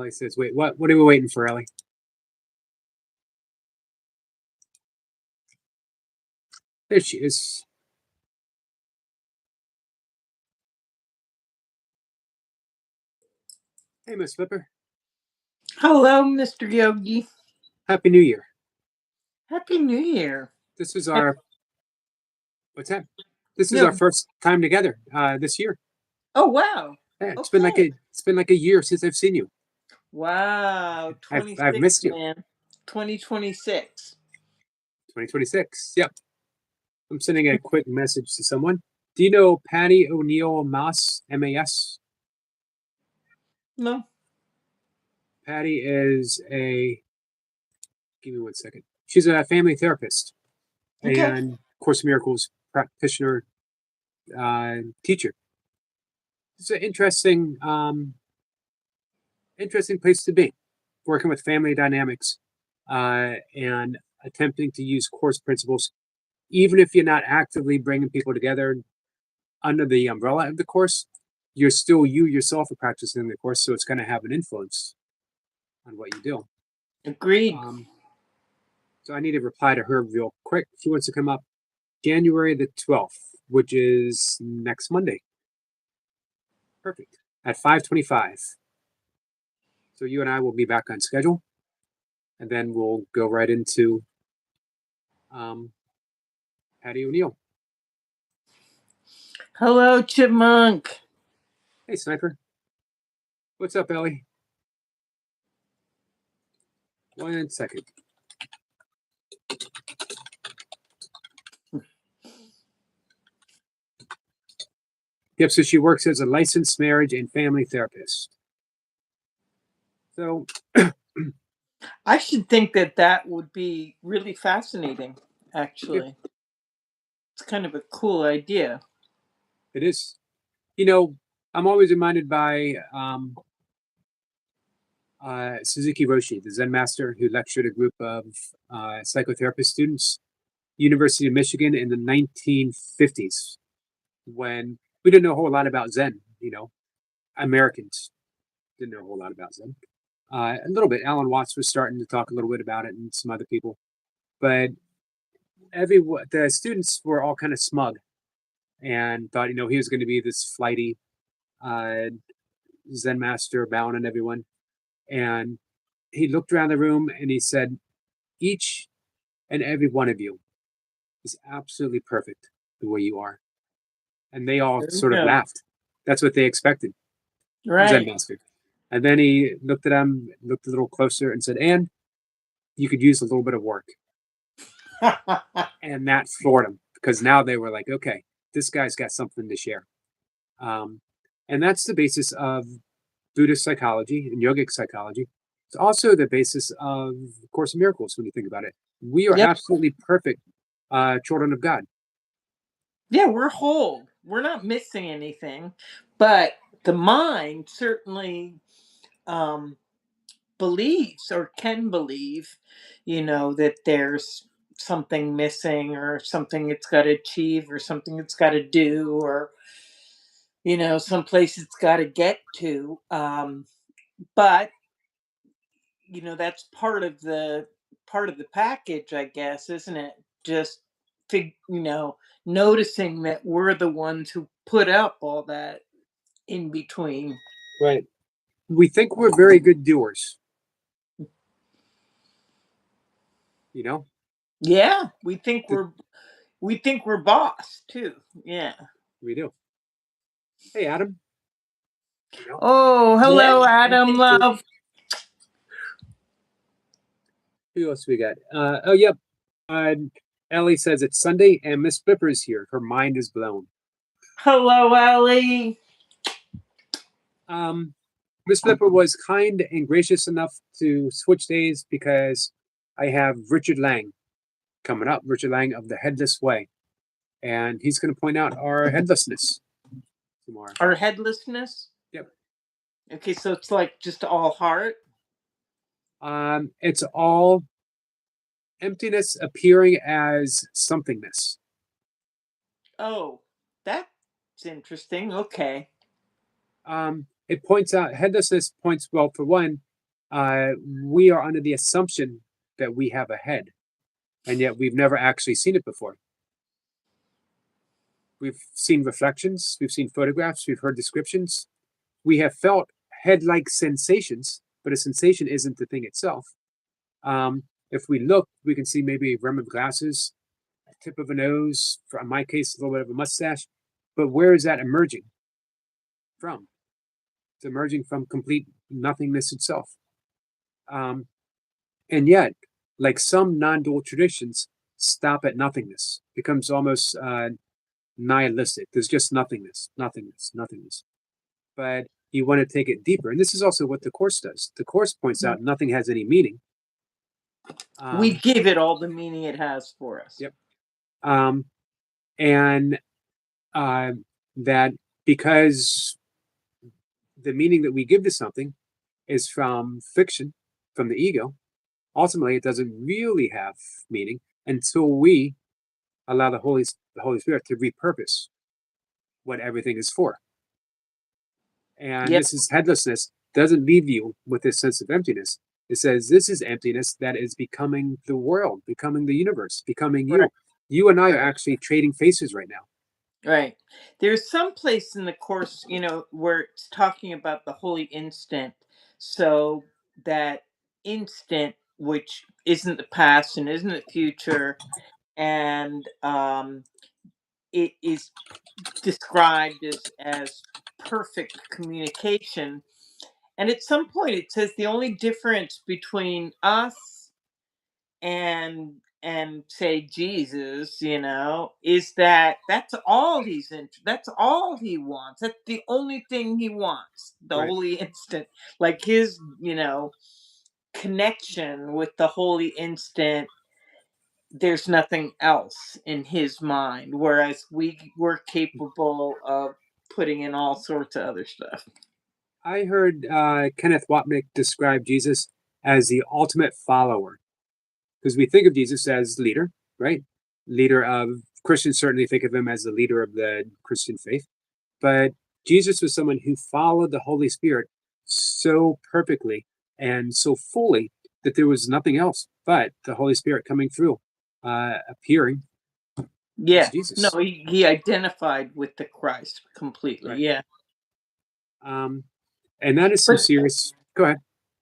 Ellie says, wait, what? What are we waiting for, Ellie? There she is. Hey, Ms.Blipper. Hello, Mr. Yogi. Happy New Year. Happy New Year. This is our, what's that? This is our first time together this year. Oh, wow. Yeah, it's been like a year since I've seen you. Wow. I've missed you. Man. 2026. 2026. Yep. I'm sending a quick message to someone. Do you know Patty O'Neill Mas, M-A-S? No. Patty is give me 1 second. She's a family therapist and Course in Miracles practitioner, teacher. It's an interesting place to be, working with family dynamics and attempting to use Course principles, even if you're not actively bringing people together under the umbrella of the Course. You're still you yourself are practicing the Course, so it's going to have an influence on what you do. Agreed. So I need to reply to her real quick. She wants to come up January the 12th, which is next Monday. Perfect. At 5:25. So you and I will be back on schedule, and then we'll go right into Patty O'Neill. Hello, Chipmunk. Hey, Sniper. What's up, Ellie? 1 second. Yep, so she works as a licensed marriage and family therapist. So I should think that would be really fascinating, actually. Yep. It's kind of a cool idea. It is. You know, I'm always reminded by Suzuki Roshi, the Zen master who lectured a group of psychotherapist students, University of Michigan in the 1950s, when we didn't know a whole lot about Zen. You know, Americans didn't know a whole lot about Zen. A little bit. Alan Watts was starting to talk a little bit about it, and some other people. But the students were all kind of smug and thought, he was going to be this flighty Zen master bowing on everyone. And he looked around the room and he said, each and every one of you is absolutely perfect the way you are. And they all sort of laughed. That's what they expected. Right. Zen master. And then he looked at them, looked a little closer and said, and you could use a little bit of work. And that floored them, because now they were like, okay, this guy's got something to share. And that's the basis of Buddhist psychology and yogic psychology. It's also the basis of Course in Miracles when you think about it. We are absolutely perfect children of God. Yeah, we're whole. We're not missing anything. But the mind certainly believes or can believe, that there's something missing or something it's got to achieve or something it's got to do or, someplace it's got to get to. But that's part of the package, I guess, isn't it? Just noticing that we're the ones who put up all that in between. Right. We think we're very good doers. Yeah, we think we're boss too. Yeah, we do. Hey, Adam. Oh, hello, Adam. Love. Who else we got? Oh, yep. Ellie says it's Sunday and Ms.Blipper is here. Her mind is blown. Hello, Ellie. Ms.Blipper was kind and gracious enough to switch days because I have Richard Lang coming up. Richard Lang of the Headless Way. And he's going to point out our headlessness tomorrow. Our headlessness? Yep. Okay, so it's like just all heart? It's all emptiness appearing as somethingness. Oh, that's interesting. Okay. It points out, headlessness points, well, for one, we are under the assumption that we have a head, and yet we've never actually seen it before. We've seen reflections, we've seen photographs, we've heard descriptions. We have felt head-like sensations, but a sensation isn't the thing itself. If we look, we can see maybe a rim of glasses, a tip of a nose, for in my case, a little bit of a mustache. But where is that emerging from? It's emerging from complete nothingness itself. And yet, like some non-dual traditions, stop at nothingness, becomes almost nihilistic. There's just nothingness, nothingness, nothingness. But you want to take it deeper. And this is also what the Course does. The Course points out nothing has any meaning. We give it all the meaning it has for us. Yep. And that because the meaning that we give to something is from fiction, from the ego, ultimately it doesn't really have meaning until we allow the Holy Spirit to repurpose what everything is for. And Yep. this is headlessness doesn't leave you with this sense of emptiness. It says this is emptiness that is becoming the world, becoming the universe, becoming you. Right. You and I are actually trading faces right now. Right. There's some place in the Course, where it's talking about the holy instant. So that instant, which isn't the past and isn't the future, and it is described as perfect communication. And at some point, it says the only difference between us and say Jesus, is that that's all that's all he wants. That's the only thing he wants. The Right. holy instant, like his, connection with the holy instant. There's nothing else in his mind, whereas we're capable of putting in all sorts of other stuff. I heard Kenneth Wapnick describe Jesus as the ultimate follower, because we think of Jesus as leader, right? Leader of Christians certainly think of him as the leader of the Christian faith, but Jesus was someone who followed the Holy Spirit so perfectly and so fully that there was nothing else but the Holy Spirit coming through, appearing as Yeah. No, Jesus. he identified with the Christ completely. Right. Yeah. And that is some But serious. Go ahead.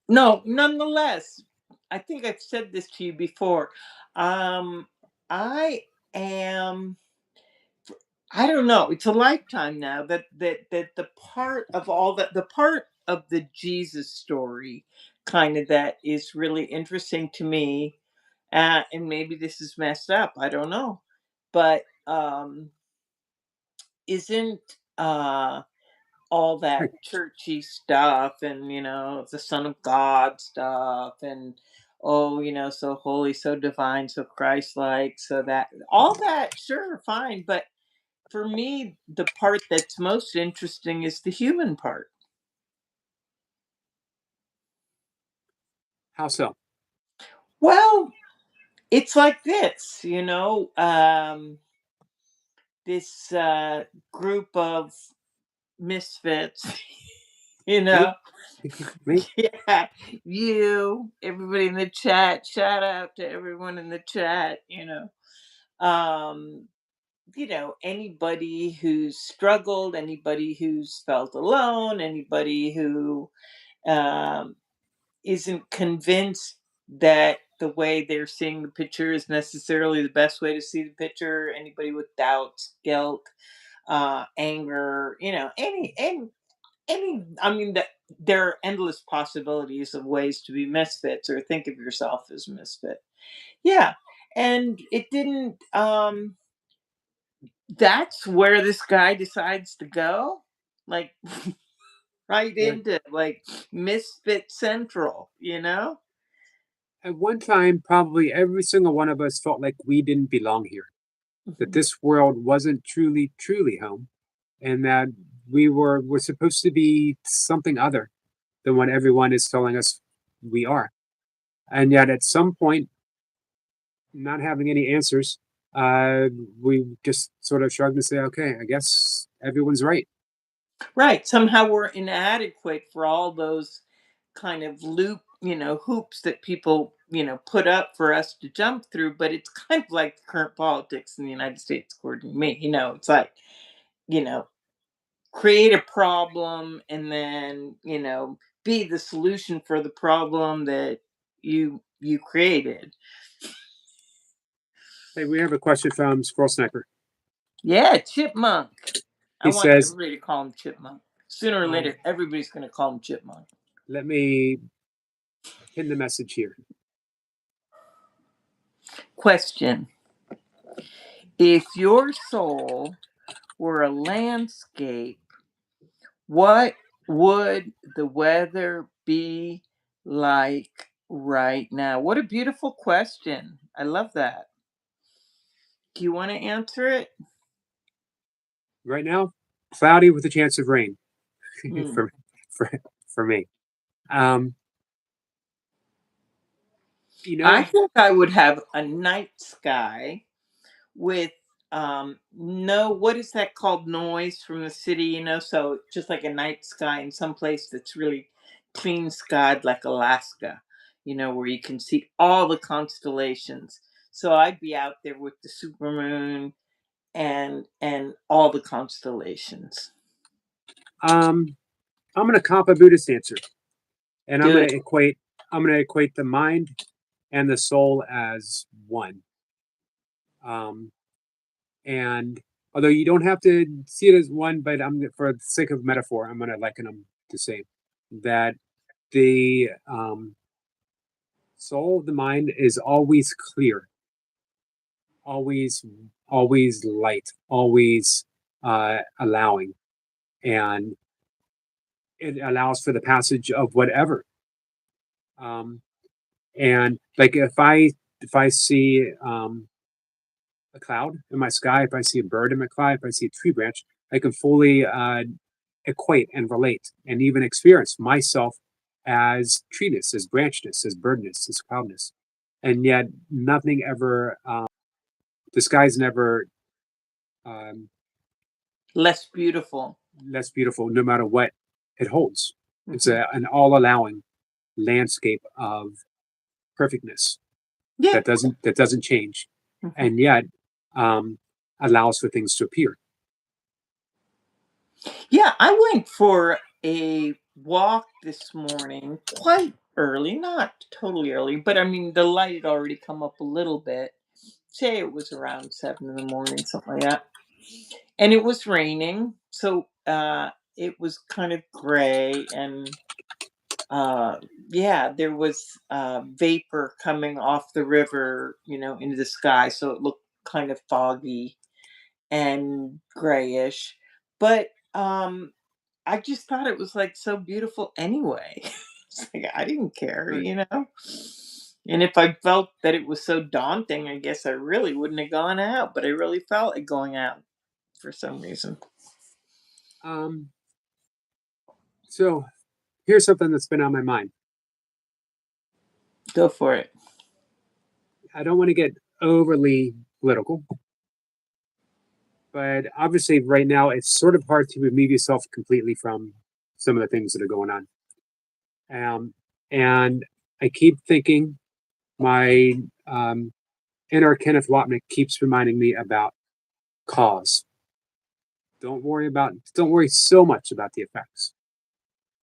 no, nonetheless, I think I've said this to you before. Um, I am. I don't know. It's a lifetime now that the part of all that the part of the Jesus story, kind of that is really interesting to me, and maybe this is messed up. I don't know, but isn't all that Right. churchy stuff and the Son of God stuff and oh so holy, so divine, so Christ-like, so that all that, sure, fine, but for me the part that's most interesting is the human part. How so? Well, it's like this, this group of misfits, you Me? know. Me? Yeah, you, everybody in the chat, shout out to everyone in the chat, Um, anybody who's struggled, anybody who's felt alone, anybody who um isn't convinced that the way they're seeing the picture is necessarily the best way to see the picture, anybody with doubts, guilt, anger, I mean that there are endless possibilities of ways to be misfits or think of yourself as a misfit. Yeah. And it didn't that's where this guy decides to go. Like right Right. into like misfit central. At one time, probably every single one of us felt like we didn't belong here, that Mhm. this world wasn't truly, truly home, and that we're supposed to be something other than what everyone is telling us we are. And yet, at some point, not having any answers, uh, we just sort of shrugged and say, "Okay, I guess everyone's right." Right. Somehow we're inadequate for all those kind of loop hoops that people, put up for us to jump through, but it's kind of like current politics in the United States, according to me. It's like, you know, create a problem and then, be the solution for the problem that you created. Hey, we have a question from Squirrel Sniper. Yeah, chipmunk. I He want says, everybody to call him chipmunk. Sooner or later, everybody's going to call him chipmunk. let me pin the message here. Question: if your soul were a landscape, what would the weather be like right now? What a beautiful question. I love that. Do you want to answer it? Right now, cloudy with a chance of rain Hmm. for, for, for me. Um, I think I would have a night sky with no, what is that called, noise from the city, so just like a night sky in some place that's really clean skied, like Alaska, where you can see all the constellations. So I'd be out there with the supermoon and all the constellations. I'm going to cop a Buddhist answer, and Do it. I'm going to equate the mind and the soul as one. And although you don't have to see it as one, but for the sake of metaphor, I'm going to liken them to say that the soul of the mind is always clear, always, always light, always allowing, and it allows for the passage of whatever. And like if I see a cloud in my sky, if I see a bird in my sky, if I see a tree branch, I can fully equate and relate and even experience myself as treeness, as branchness, as birdness, as cloudness. And yet nothing ever, the sky's never um, Less beautiful. less beautiful, no matter what it holds. It's Hmm. an all allowing landscape of perfectness Yeah. that doesn't change, Hmm. and yet um, allows for things to appear. Yeah, I went for a walk this morning quite early, not totally early, but I mean, the light had already come up a little bit. Say it was around 7 in the morning, something like that. And it was raining. So it was kind of gray. And uh, yeah, there was vapor coming off the river, into the sky. So it looked kind of foggy and grayish. But I just thought it was like so beautiful anyway. It's like I didn't care. And if I felt that it was so daunting, I guess I really wouldn't have gone out, but I really felt like going out for some reason. Um, so here's something that's been on my mind. Go for it. I don't want to get overly political, but obviously right now it's sort of hard to remove yourself completely from some of the things that are going on. And I keep thinking my inner Kenneth Wapnick keeps reminding me about cause. Don't worry so much about the effects.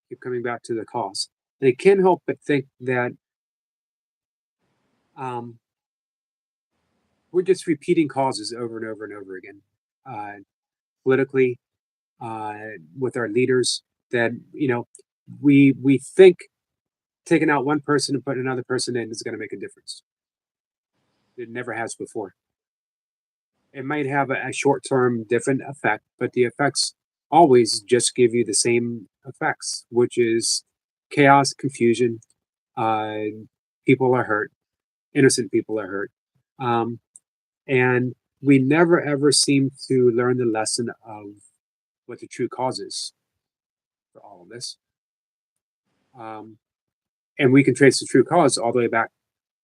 Keep coming back to the cause. And I can't help but think that um, we're just repeating causes over and over and over again, uh, politically, uh, with our leaders. That we think taking out one person and putting another person in is going to make a difference. It never has before. It might have a short-term different effect, but the effects always just give you the same effects, which is chaos, confusion. Uh, People are hurt. Innocent people are hurt. Um, and we never ever seem to learn the lesson of what the true cause is for all of this. Um, and we can trace the true cause all the way back.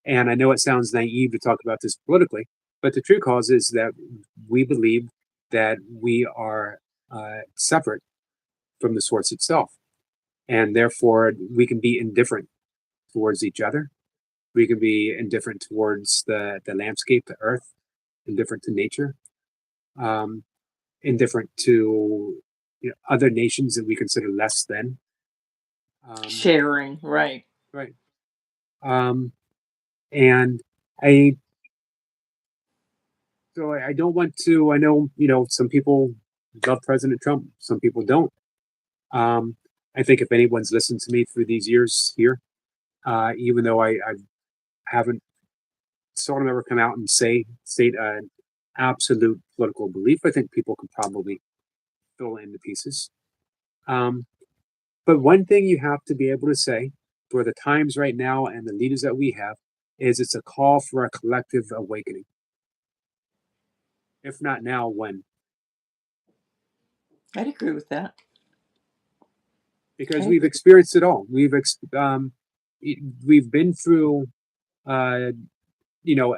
And I know it sounds naive to talk about this politically, but the true cause is that we believe that we are separate from the source itself. And therefore, we can be indifferent towards each other. We can be indifferent towards the landscape, the earth, indifferent to nature, um, indifferent to other nations that we consider less than. Sharing, right. Right. Um, and I so I don't want to. I know some people love President Trump, some people don't. Um, I think if anyone's listened to me through these years here, even though I haven't saw him ever come out and state an absolute political belief, I think people can probably fill in the pieces. Um, but one thing you have to be able to say for the times right now and the leaders that we have is it's a call for a collective awakening. If not now, when? I'd agree with that. Because I we've agree. experienced it all. We've been through, uh,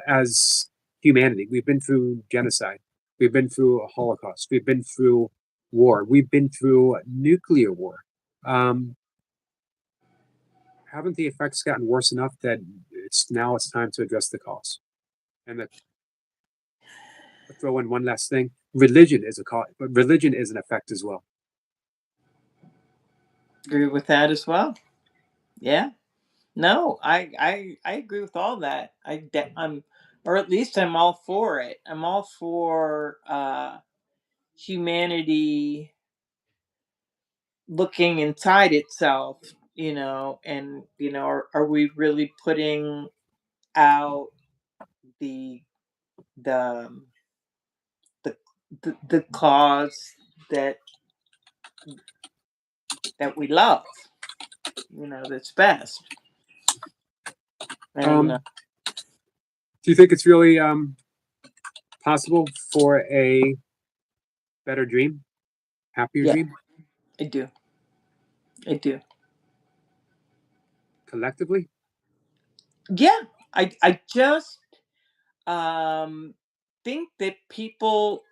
as humanity, we've been through genocide, we've been through a Holocaust, we've been through war, we've been through nuclear war. Um, haven't the effects gotten worse enough that it's time to address the cause? And throw in one last thing: religion is a cause, but religion is an effect as well. Agree with that as well. Yeah. No, I agree with all that. I'm, or at least I'm all for it. I'm all for humanity looking inside itself, and are we really putting out the the the the cause that we love, that's best. And Um, do you think it's really possible for a better dream, happier yeah, dream, I do. I do. collectively? Yeah, I just um think that people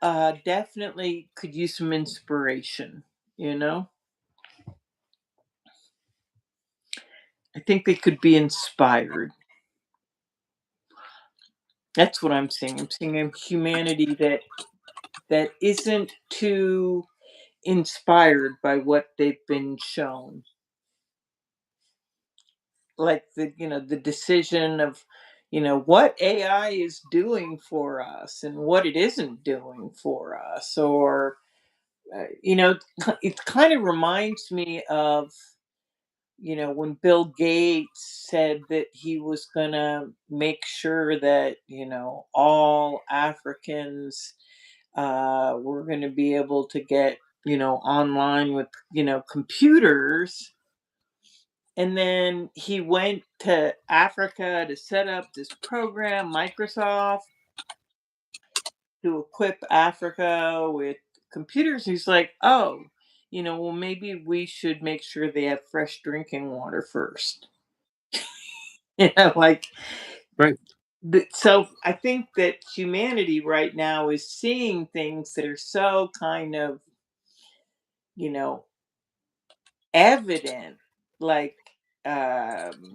definitely could use some inspiration, you know? I think they could be inspired. That's what I'm seeing. I'm seeing a humanity that isn't too inspired by what they've been shown. Like the decision of what AI is doing for us and what it isn't doing for us, or it kind of reminds me of when Bill Gates said that he was going to make sure that all Africans were going to be able to get online with computers, and then he went to Africa to set up this program, Microsoft, to equip Africa with computers. He's like, oh, well, maybe we should make sure they have fresh drinking water first. Like, Right. so I think that humanity right now is seeing things that are so kind of, you know, evident. Like, um,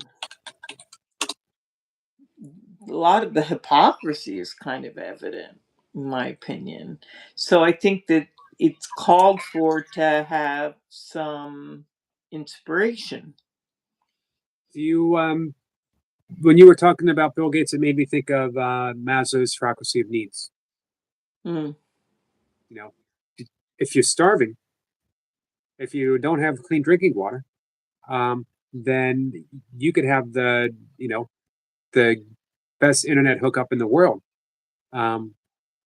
a lot of the hypocrisy is kind of evident, in my opinion. So I think that it's called for to have some inspiration. Do you when you were talking about Bill Gates, it made me think of Maslow's hierarchy of needs. Mm, You know, if you're starving, if you don't have clean drinking water, then you could have the best internet hookup in the world. Um,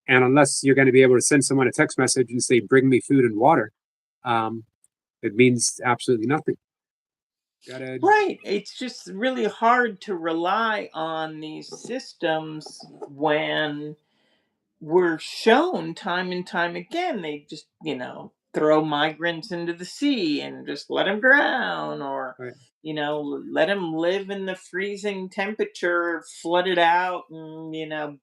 and unless you're going to be able to send someone a text message and say, "Bring me food and water," um, it means absolutely nothing. Gotta right. It's just really hard to rely on these systems when we're shown time and time again they just throw migrants into the sea and just let them drown, or right, let them live in the freezing temperature, flooded out, and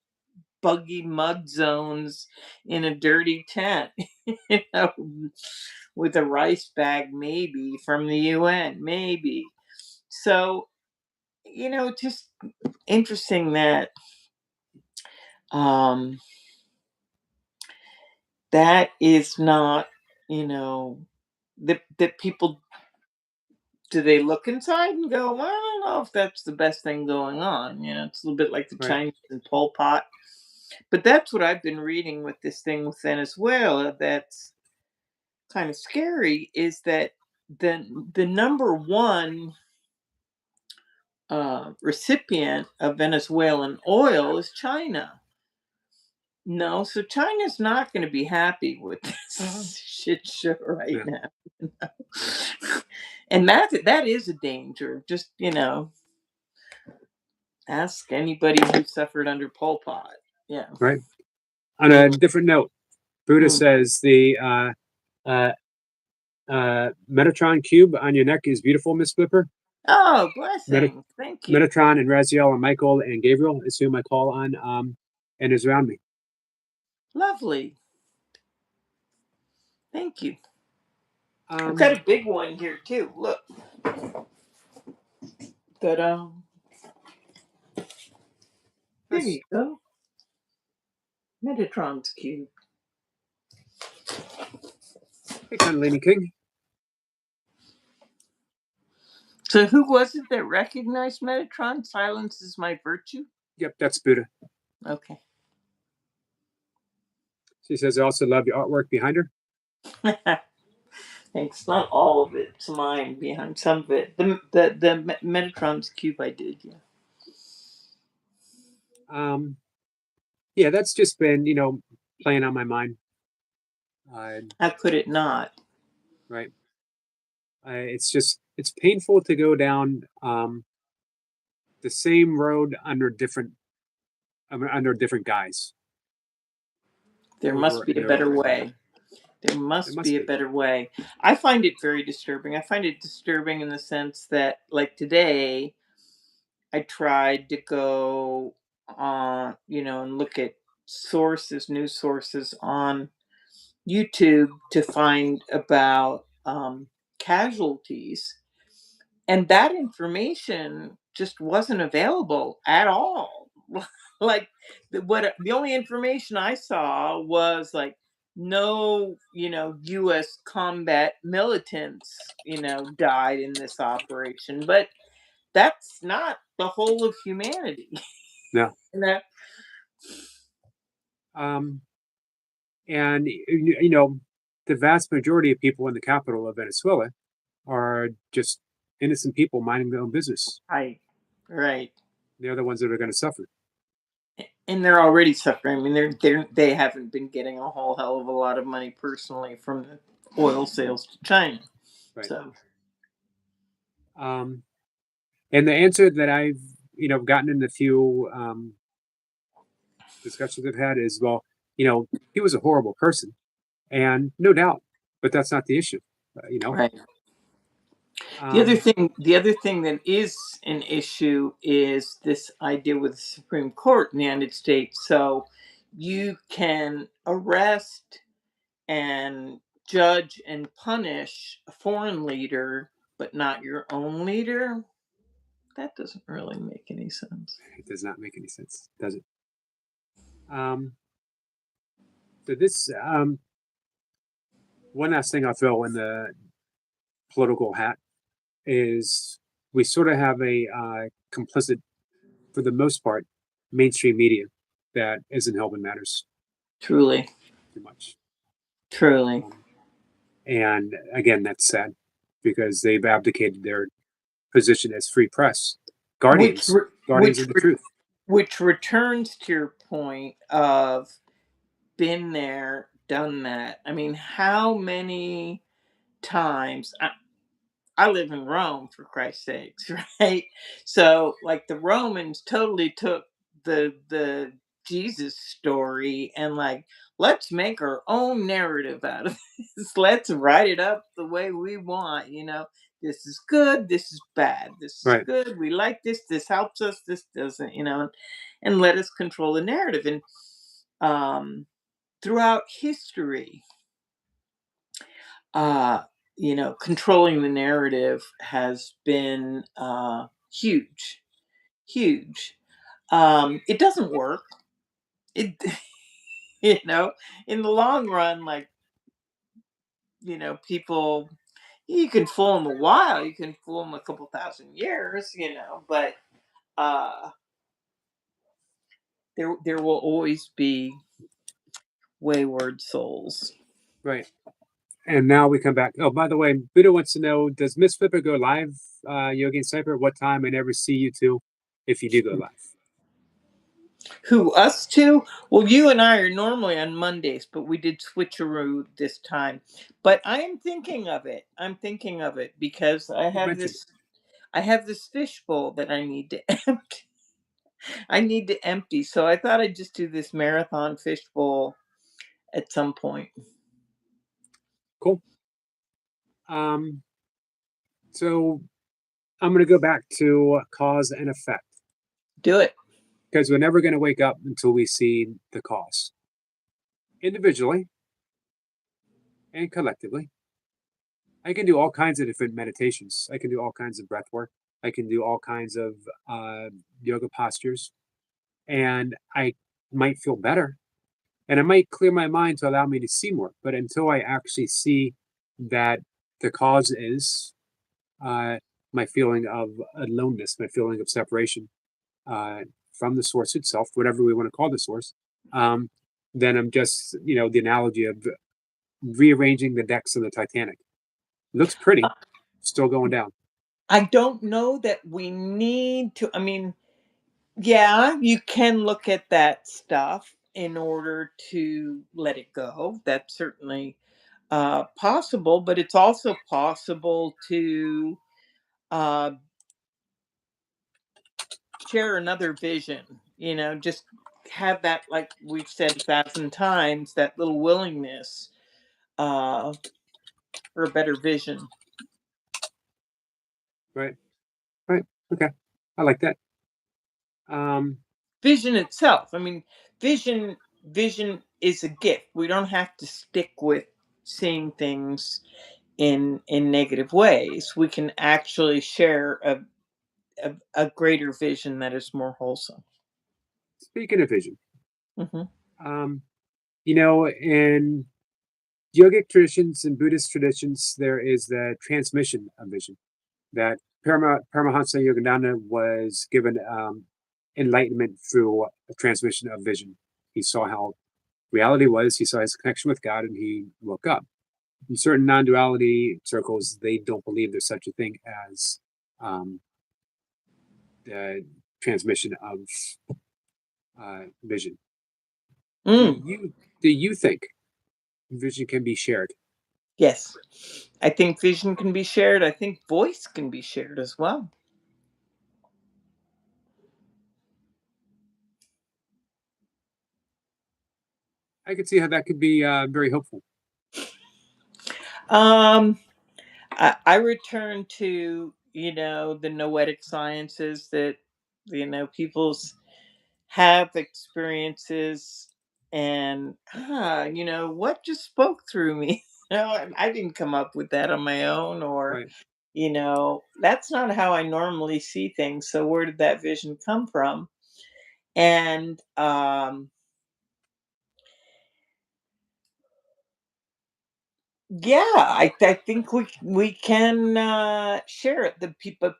buggy mud zones in a dirty tent, you know with a rice bag maybe from the UN, maybe. So just interesting that um, that is not, that people, do they look inside and go, well, I don't know if that's the best thing going on. It's a little bit like the Right. Chinese and Pol Pot. But that's what I've been reading with this thing with Venezuela that's kind of scary, is that the number one recipient of Venezuelan oil is China. No, so China's not going to be happy with this shit show right Yeah. now. And that is a danger. Just, ask anybody who suffered under Pol Pot. Yeah. Right. On a Mm, different note, Buddha mm. says the uh, Metatron cube on your neck is beautiful, Miss Blipper. Oh, Meta- blessing. Thank you. Metatron and Raziel and Michael and Gabriel is whom I call on, and is around me. Lovely. Thank you. I've Um, got a big one here too. Look. But there nice. you go. Metatron's cube. Hey, Kundalini King. So who was it that recognized Metatron? Silence is my virtue. Yep, that's Buddha. Okay. She says, I also love the artwork behind her. Thanks. Not all of it's mine. Behind some of it, the Metatron's cube I did. Yeah. Um, yeah, that's just been, playing on my mind. How could it not? Right. It's painful to go down the same road under different guys There over must be a and better over again. way. There It must must be a be. better way. I find it very disturbing. I find it disturbing in the sense that, like today, I tried to go on, and look at news sources on YouTube to find about casualties, and that information just wasn't available at all. Like the only information I saw was like no, U.S. combat militants, died in this operation, but that's not the whole of humanity. No. And that Um, and the vast majority of people in the capital of Venezuela are just innocent people minding their own business. right. They're the ones that are going to suffer. And they're already suffering. I mean, they haven't been getting a whole hell of a lot of money personally from the oil sales to China. Right. So Um, and the answer that I've gotten in the few discussions I've had is, well, he was a horrible person, and no doubt, but that's not the issue. You know, right. um, The other thing that is an issue is this idea with the Supreme Court in the United States. So you can arrest and judge and punish a foreign leader, but not your own leader. That doesn't really make any sense. it does not make any sense, does it? Um, so this one last thing I'll throw in the political hat is we sort of have a complicit, for the most part, mainstream media that isn't helping matters Truly, too much. truly. And again, that's sad because they've abdicated their position as free press, Which guardians, re- guardians which of the re- truth. which returns to your point of been there, done that. I mean, how many times I live in Rome, for Christ's sakes, right? So like the Romans totally took the Jesus story and like, let's make our own narrative out of this. Let's write it up the way we want, This is good, this is bad. This is Right. good, we like this helps us, this doesn't, and let us control the narrative. And throughout history, uh, controlling the narrative has been huge. huge. It doesn't work. It you know, in the long run, like, people, you can fool them a while, you can fool them a couple thousand years, but uh there will always be wayward souls. Right. And now we come back. Oh, by the way, Buddha wants to know, does Ms.Blipper go live, Yogi and Cypher? What time? I never see you two if you do go live. Who, us two? Well, you and I are normally on Mondays, but we did switcheroo this time. But I am thinking of it. I'm thinking of it because You mentioned. I have this fishbowl that I need to empty. I need to empty. So I thought I'd just do this marathon fishbowl at some point. Cool. So I'm going to go back to cause and effect Do it. because we're never going to wake up until we see the cause individually and collectively. I can do all kinds of different meditations. I can do all kinds of breath work. I can do all kinds of yoga postures, and I might feel better, and it might clear my mind to allow me to see more. But until I actually see that the cause is my feeling of aloneness, my feeling of separation from the source itself, whatever we want to call the source, then I'm just, the analogy of rearranging the decks of the Titanic. Looks pretty, still going down. I don't know that we need to. I mean, yeah, you can look at that stuff in order to let it go. That's certainly possible, but it's also possible to uh, share another vision. Just have that, like we've said 1,000 times, that little willingness uh, for a better vision. Right. Right. Okay. I like that. Vision itself. I mean, vision is a gift. We don't have to stick with seeing things in negative ways. We can actually share a greater vision that is more wholesome. Speaking of vision, Hmm. um, in yogic traditions and Buddhist traditions, there is the transmission of vision. That Paramahansa Yogananda was given enlightenment through a transmission of vision. He saw how reality was, he saw his connection with God, and he woke up. In certain non duality circles, they don't believe there's such a thing as um, the transmission of vision. Mm, Do you think vision can be shared? yes. I think vision can be shared. I think voice can be shared as well. I could see how that could be very helpful. Um, I return to, the noetic sciences that, people's have experiences, and what just spoke through me. I didn't come up with that on my own, or Right. that's not how I normally see things. So where did that vision come from? And yeah, I think we can share it.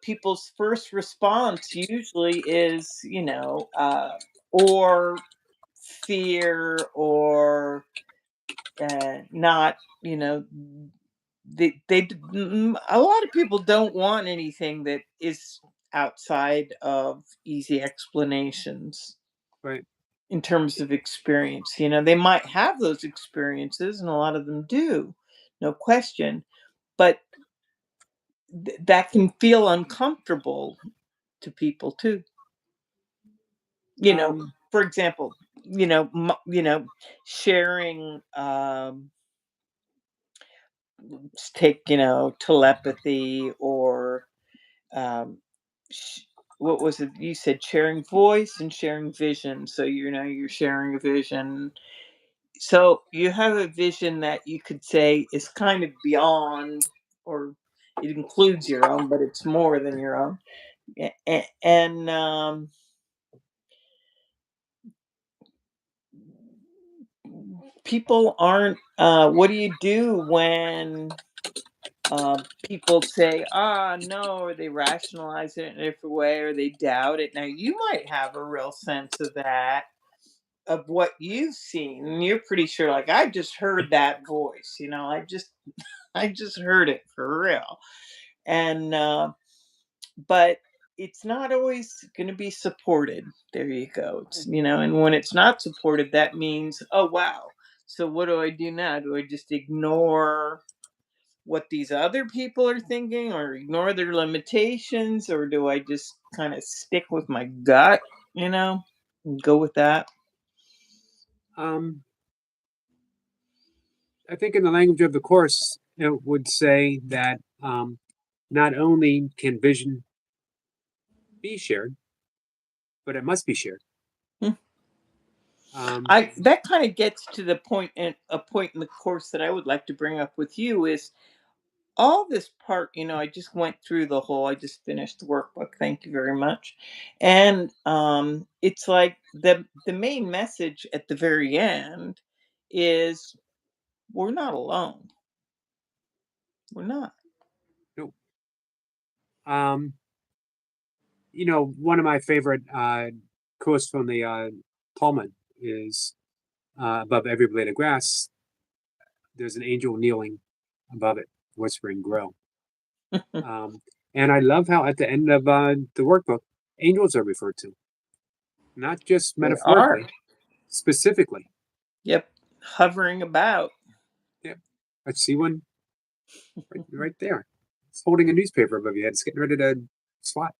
People's first response usually is, or fear, or not, a lot of people don't want anything that is outside of easy explanations Right. in terms of experience. They might have those experiences, and a lot of them do, no question, but that can feel uncomfortable to people too. For example, sharing, take, telepathy, or um, sh- what was it you said? Sharing voice and sharing vision. So you're sharing a vision. So you have a vision that you could say is kind of beyond, or it includes your own, but it's more than your own. And people aren't. What do you do when people say, "Ah, no," or they rationalize it in a different way, or they doubt it? Now, you might have a real sense of that, of what you've seen, and you're pretty sure, like, I just heard that voice. I just heard it for real. And but it's not always going to be supported. There you go. And when it's not supported, that means, oh wow. So what do I do now? Do I just ignore what these other people are thinking, or ignore their limitations, or do I just kind of stick with my gut, and go with that? Um, I think in the language of the course, it would say that not only can vision be shared, but it must be shared. Hmm. Um, I That kind of gets to the point, in a point in the course that I would like to bring up with you is all this part. I just went through the whole, I just finished the workbook, thank you very much. And it's like the main message at the very end is, we're not alone. We're not. no, um, one of my favorite quotes from the Talmud is above every blade of grass, there's an angel kneeling above it, whispering, grow. Um, and I love how at the end of the workbook, angels are referred to, not just They are. metaphorically, specifically. Yep. Hovering about. Yeah, I see one right there. It's holding a newspaper above your head. It's getting ready to swat.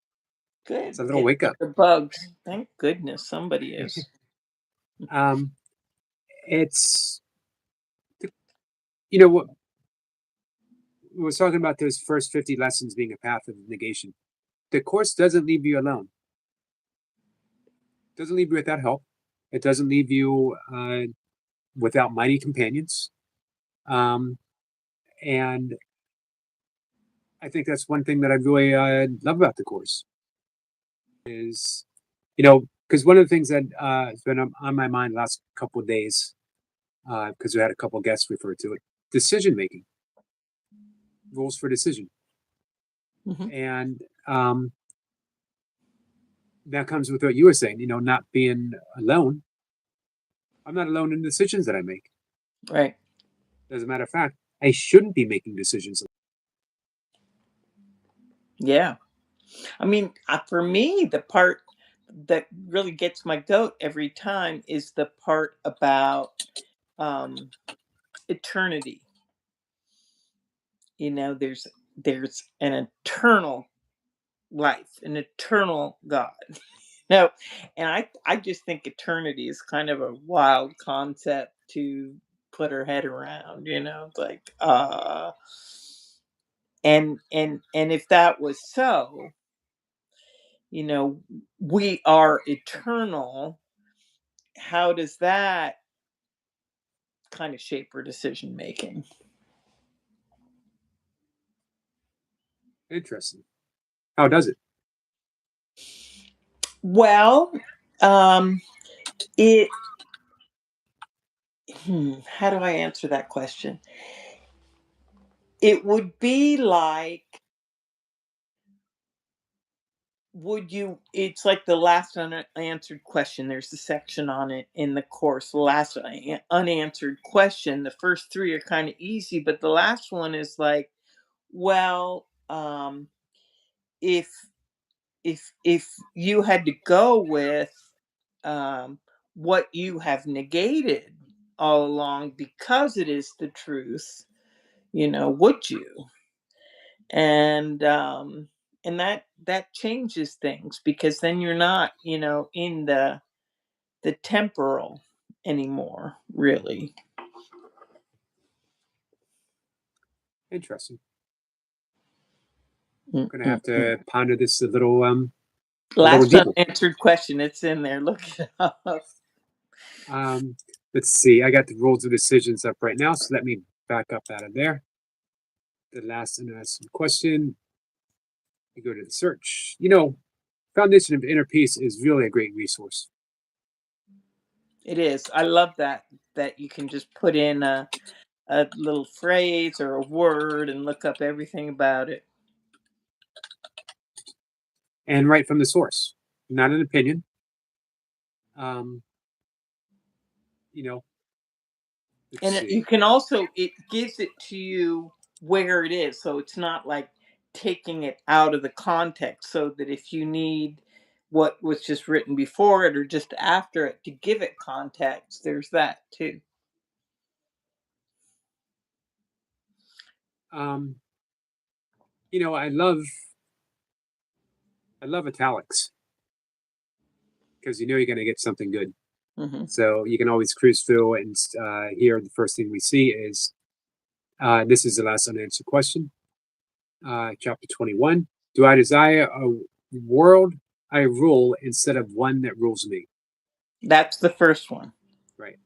It's a Good. little Getting wake rid up. of bugs. Thank goodness somebody is. Um, it's what we was talking about those first 50 lessons being a path of negation. The course doesn't leave you alone. It doesn't leave you without help. It doesn't leave you without mighty companions. Um, and I think that's one thing that I really love about the course is, because one of the things that has been on my mind the last couple of days, because we had a couple of guests refer to it, decision making, rules for decision. Mhm. And that comes with what you were saying, not being alone. I'm not alone in the decisions that I make. Right. As a matter of fact, I shouldn't be making decisions. Yeah. I mean, for me, the part that really gets my goat every time is the part about um, eternity. There's an eternal life, an eternal God. No, and I just think eternity is kind of a wild concept to put her head around. It's like, and if that was so, you know, we are eternal. How does that kind of shape our decision making? Interesting. How does it? Well, um, it. How do I answer that question? It would be like, would you? It's like the last unanswered question. There's a section on it in the course. The last unanswered question. The first three are kind of easy, but the last one is like, well, if if you had to go with um, what you have negated all along because it is the truth, would you? And that changes things, because then you're not, in the temporal anymore, really. Interesting. Gonna have Mm-mm-mm. to ponder this a little Last deeper. unanswered question, it's in there, look it up. Um, let's see. I got the rules of decisions up right now, so let me back up out of there. The last unanswered question. You go to the search. You know, Foundation of Inner Peace is really a great resource. It is. I love that you can just put in a little phrase or a word and look up everything about it. And right from the source, not an opinion. Um, you know, let's And you see. can also, it gives it to you where it is, so it's not like taking it out of the context, so that if you need what was just written before it or just after it to give it context, there's that too. Um, you know, I love italics because you know you're going to get something good. Hmm. So you can always cruise through, and here the first thing we see is this is the last unanswered question. Chapter 21. Do I desire a world I rule instead of one that rules me? That's the first one. Right.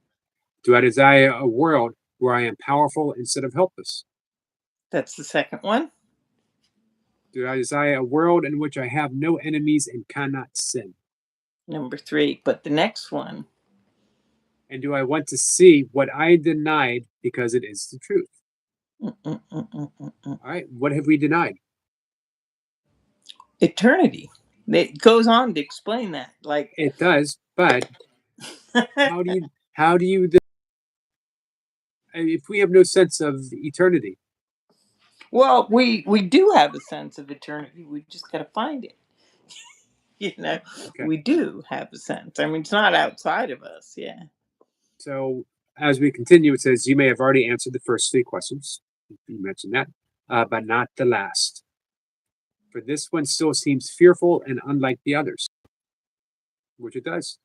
Do I desire a world where I am powerful instead of helpless? That's the second one. Do I desire a world in which I have no enemies and cannot sin? Number three. But the next one, And do I want to see what I denied because it is the truth? mm, mm, mm, mm, mm, mm. All right. What have we denied? Eternity. It goes on to explain that. Like, It does, but how do you if we have no sense of eternity? well, we do have a sense of eternity. We just got to find it. You know, Okay. we do have a sense. I mean, it's not outside of us. Yeah. So as we continue, it says you may have already answered the first three questions. You mentioned that, but not the last. For this one still seems fearful and unlike the others, which it does.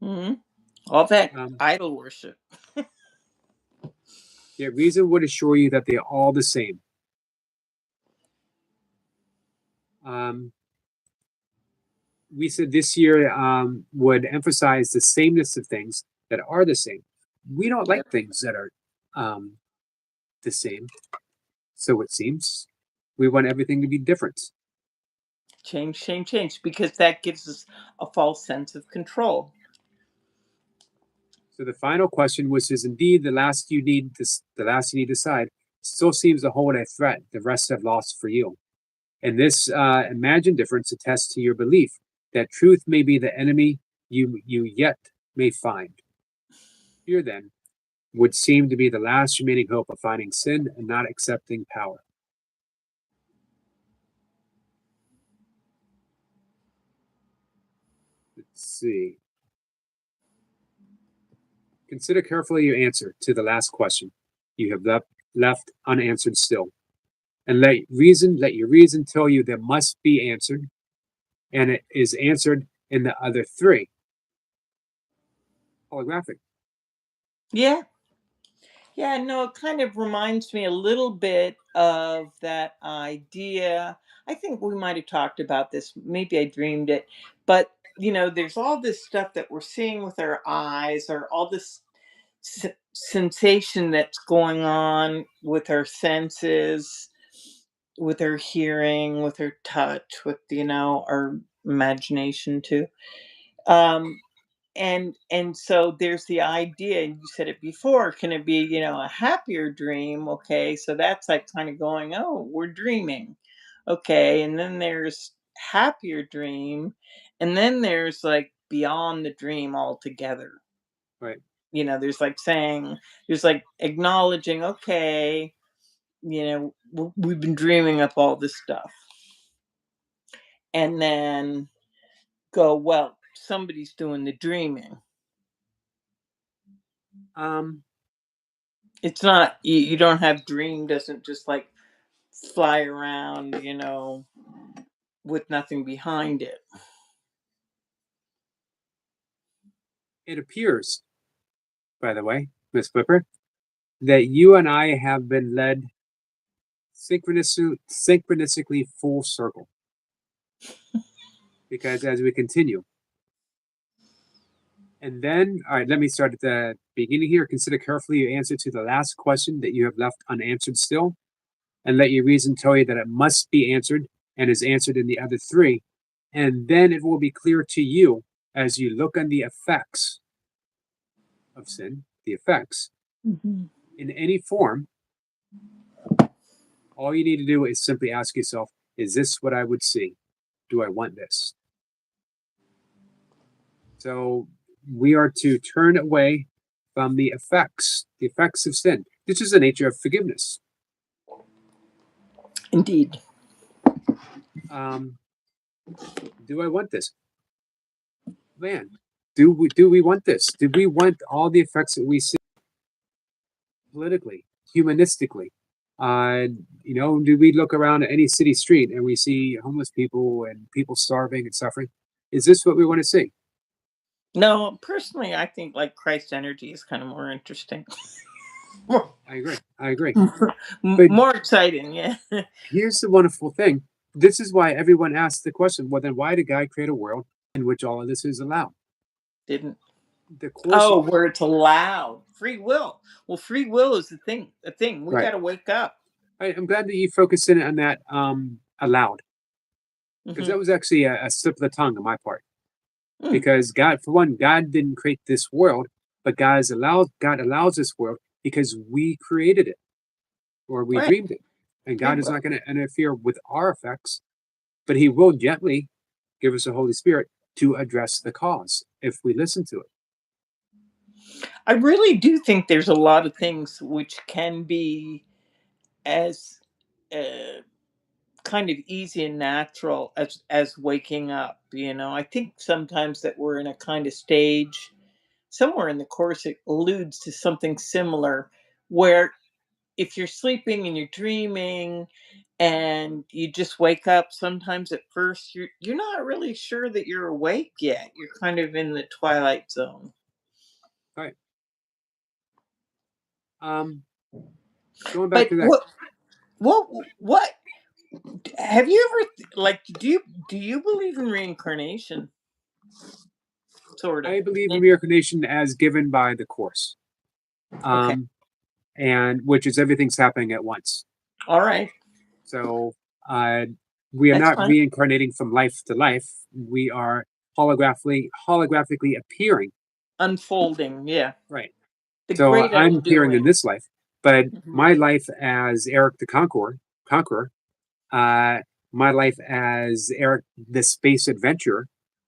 Hmm. All that Um, idol worship. Yet reason would assure you that they are all the same. Um, we said this year would emphasize the sameness of things that are the same. We don't like Yep. things that are um, the same, so it seems. We want everything to be different. Change, change, change, because that gives us a false sense of control. So the final question, which is indeed the last you need to decide, still seems to hold a threat the rest have lost for you. And this imagined difference attests to your belief that truth may be the enemy you yet may find. Here then would seem to be the last remaining hope of finding sin and not accepting power. Let's see. Consider carefully your answer to the last question you have left unanswered still. And let your reason tell you there must be answered, and it is answered in the other three. Holographic. Yeah. Yeah, no, it kind of reminds me a little bit of that idea. I think we might have talked about this. Maybe I dreamed it. But, there's all this stuff that we're seeing with our eyes, or all this sensation that's going on with our senses, with our hearing, with our touch, with, our imagination too. Um, and so there's the idea, and you said it before, can it be, a happier dream? Okay, so that's like kind of going, oh, we're dreaming. Okay, and then there's happier dream, and then there's like beyond the dream altogether. Right. There's like saying, there's like acknowledging, okay, we've been dreaming up all this stuff, and then go, well, somebody's doing the dreaming. Um, It's not, you don't have, dream doesn't just like fly around, with nothing behind it. it appears, by the way, Ms.Blipper, that you and I have been led synchronistically full circle. Because as we continue, and then, all right, let me start at the beginning here. Consider carefully your answer to the last question that you have left unanswered still, and let your reason tell you that it must be answered and is answered in the other three. And then it will be clear to you as you look on the effects of sin, the effects Mhm. in any form. All you need to do is simply ask yourself, is this what I would see? Do I want this? So we are to turn away from the effects of sin. This is the nature of forgiveness. Indeed. Do I want this? Man, do we want this? Do we want all the effects that we see politically, humanistically? Do we look around at any city street and we see homeless people and people starving and suffering? Is this what we want to see? No, personally, I think like Christ energy is kind of more interesting. more, I agree. I agree. But more exciting, yeah. here's the wonderful thing. This is why everyone asks the question, well, then why did God create a world in which all of this is allowed? Didn't. The course, Oh, where it's allowed. Free will. Well, free will is the thing. The thing. We right. got to wake up. I'm glad that you focused in on that allowed, because Hmm. that was actually a slip of the tongue on my part. Mm, Because God, for one, God didn't create this world, but God allows this world because we created it or we right. dreamed it. And Free God is will. not going to interfere with our effects, but He will gently give us the Holy Spirit to address the cause if we listen to it. I really do think there's a lot of things which can be as uh, kind of easy and natural as waking up. I think sometimes that we're in a kind of stage somewhere in the course it alludes to something similar where if you're sleeping and you're dreaming and you just wake up, sometimes at first you're not really sure that you're awake yet. You're kind of in the twilight zone. Right. Um, Going back But to that, what have you ever like do you believe in reincarnation? Sort of. I believe in reincarnation as given by the Course, Okay. um, and which is everything's happening at once. All right. So uh, we are That's not fine. reincarnating from life to life. We are holographically appearing. Unfolding, yeah. Right. The So great I'm appearing in undoing. this life, but Mhm. my life as Eric the Conqueror, uh, my life as Eric the Space Adventurer,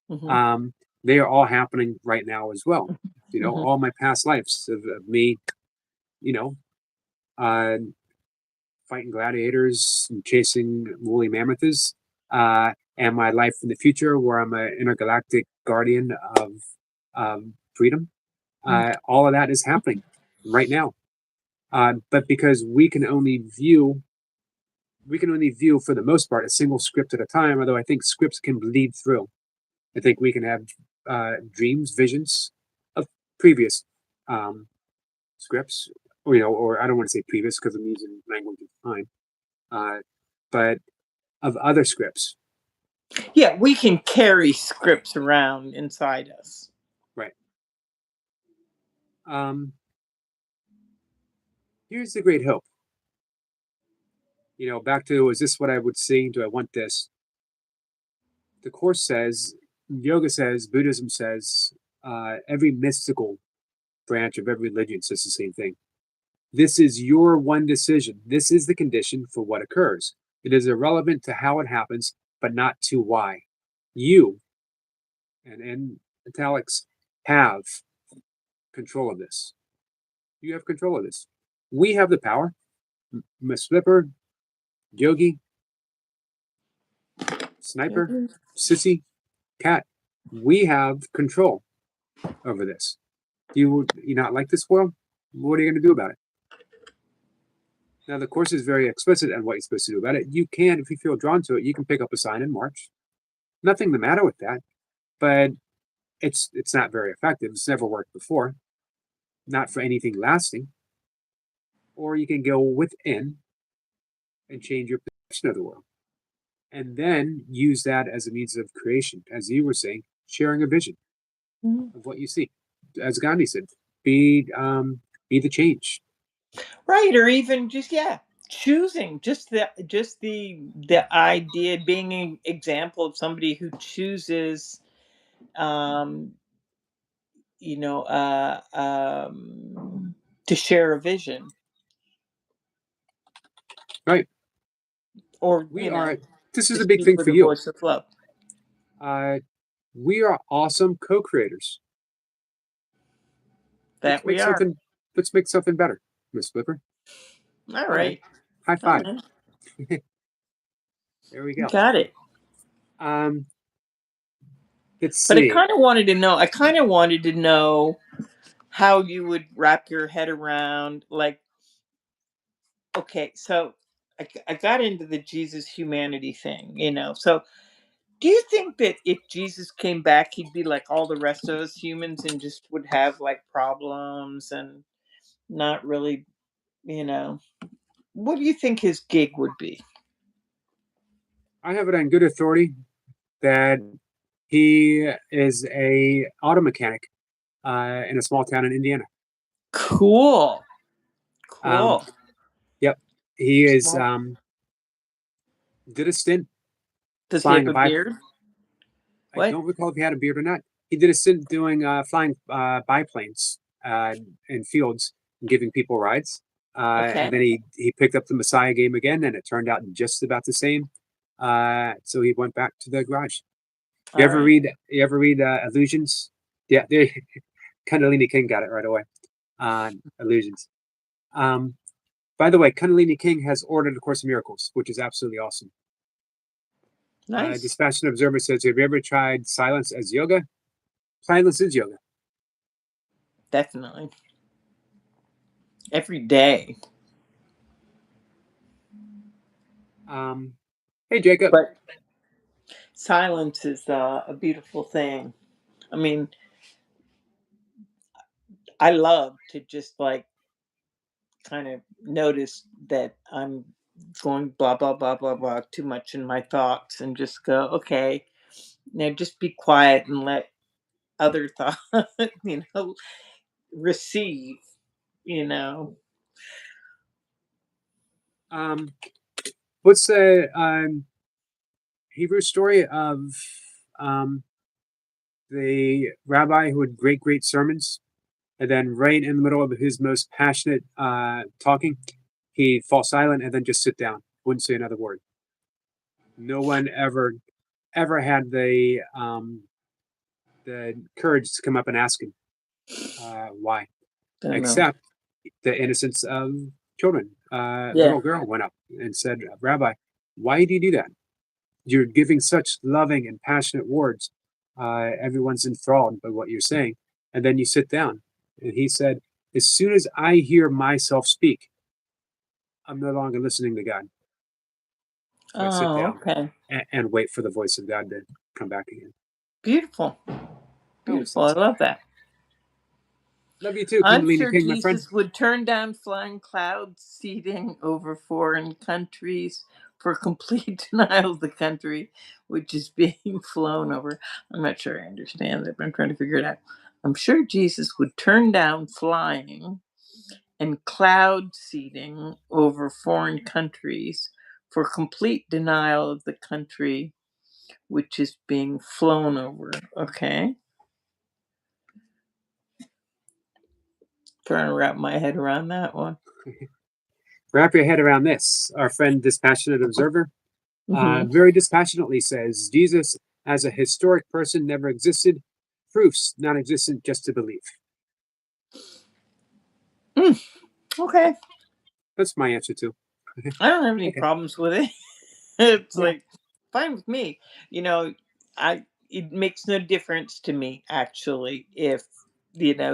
Mhm. um, they are all happening right now as well. Mhm. All my past lives of me, you know, uh, fighting gladiators and chasing woolly mammoths, and my life in the future where I'm an intergalactic guardian of freedom. Mhm. All of that is happening right now. But because we can only view for the most part a single script at a time. Although I think scripts can bleed through. I think we can have dreams, visions of previous um, scripts, or I don't want to say previous because I'm using language of time, uh, but of other scripts. Yeah, we can carry scripts around inside us. Right. Um, Here's the great hope. Back to, is this what I would see? Do I want this? The Course says, Yoga says, Buddhism says, every mystical branch of every religion says the same thing. This is your one decision. This is the condition for what occurs. It is irrelevant to how it happens, but not to why. You, and in italics, have control of this. You have control of this. We have the power. Ms.Blipper, Yogi, Sniper, Mhm. Sissy, Cat, we have control over this. Do you not like this world? What are you going to do about it? Now, the Course is very explicit on what you're supposed to do about it. You can, if you feel drawn to it, you can pick up a sign and march. Nothing the matter with that, but it's not very effective. It's never worked before, not for anything lasting. Or you can go within and change your perception of the world, and then use that as a means of creation, as you were saying, sharing a vision Mhm. of what you see. As Gandhi said, be the change. Right, or even just yeah. choosing, just the idea, being an example of somebody who chooses, um you know uh to share a vision, Right. or We are. This to is a big speak thing with for a you. voice of love. Uh, we are awesome co-creators. Let's That make we are. something. Let's make something better, Miss Blipper. All All right. right. High All five. right. There we go. Got it. Um, let's But see. I kind of wanted to know how you would wrap your head around, like, okay, so I got into the Jesus humanity thing, so do you think that if Jesus came back, he'd be like all the rest of us humans and just would have like problems and not really, you know, what do you think his gig would be? I have it on good authority that he is a auto mechanic in a small town in Indiana. Cool. Um, Cool. yep. He is Small. did a stint Does he have flying a a bi. beard? I What? don't recall if he had a beard or not. He did a stint doing flying biplanes in fields and giving people rides. And Okay. then he picked up the Messiah game again, and it turned out just about the same. So he went back to the garage. You All ever right. read? You ever read Illusions? Yeah, there, Kundalini King got it right away. Illusions. Um, by the way, Kundalini King has ordered A Course in Miracles, which is absolutely awesome. Nice. Dispassionate Observer says, "Have you ever tried silence as yoga? Silence is yoga." Definitely. Every day. Um, hey, Jacob. But silence is a beautiful thing. I mean, I love to just like kind of notice that I'm going blah blah blah blah blah too much in my thoughts, and just go, okay, now just be quiet and let other thoughts, you know, receive, you know. Um, what's the Hebrew story of um, the rabbi who had great sermons, and then right in the middle of his most passionate talking, he'd fall silent and then just sit down, wouldn't say another word. No one ever had the courage to come up and ask him why, Don't know. except the innocence of children. Yeah. Little girl went up and said, "Rabbi, why do you do that? You're giving such loving and passionate words. Everyone's enthralled by what you're saying." And then you sit down. And he said, "As soon as I hear myself speak, I'm no longer listening to God. So I sit Oh, down okay. and wait for the voice of God to come back again." Beautiful. Oh, it's Beautiful. I awesome. love that. Love you too, I'm Kundalini sure King, my friend. Jesus would turn down flying cloud seeding over foreign countries for complete denial of the country which is being flown over. I'm not sure I understand that, but I'm trying to figure it out. I'm sure Jesus would turn down flying and cloud seeding over foreign countries for complete denial of the country which is being flown over. Okay. Trying to wrap my head around that one. Wrap your head around this. Our friend, Dispassionate Observer, Hmm. very dispassionately says Jesus, as a historic person, never existed. Proofs non existent just to believe. Mm, okay. That's my answer too. I don't have any Okay. problems with it. It's Yeah. like fine with me. You know, I it makes no difference to me actually if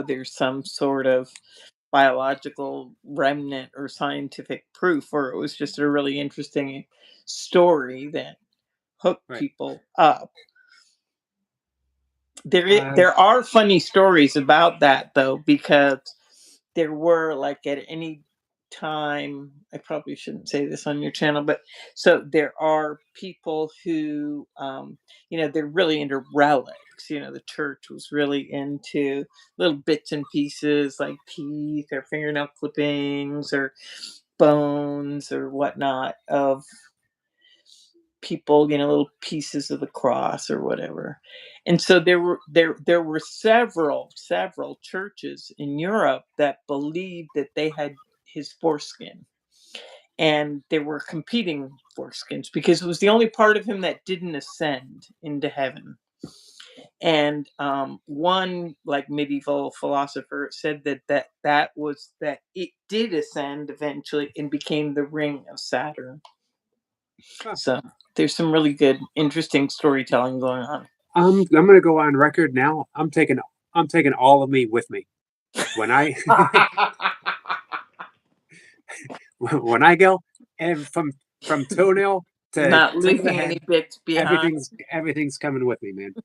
there's some sort of biological remnant or scientific proof, or it was just a really interesting story that hooked Right. people up. Uh, There are funny stories about that though, because there were, like, at any time, I probably shouldn't say this on your channel, but so there are people who, they're really into relics. The church was really into little bits and pieces like teeth or fingernail clippings or bones or whatnot of people, little pieces of the cross or whatever. And so there were several churches in Europe that believed that they had his foreskin, and there were competing foreskins because it was the only part of him that didn't ascend into heaven. And one like medieval philosopher said that it did ascend eventually and became the ring of Saturn. Huh. So there's some really good, interesting storytelling going on. I'm going to go on record now. I'm taking all of me with me when I when I go, and from toenail to Not tip of the leaving any head, bits behind. everything's coming with me, man.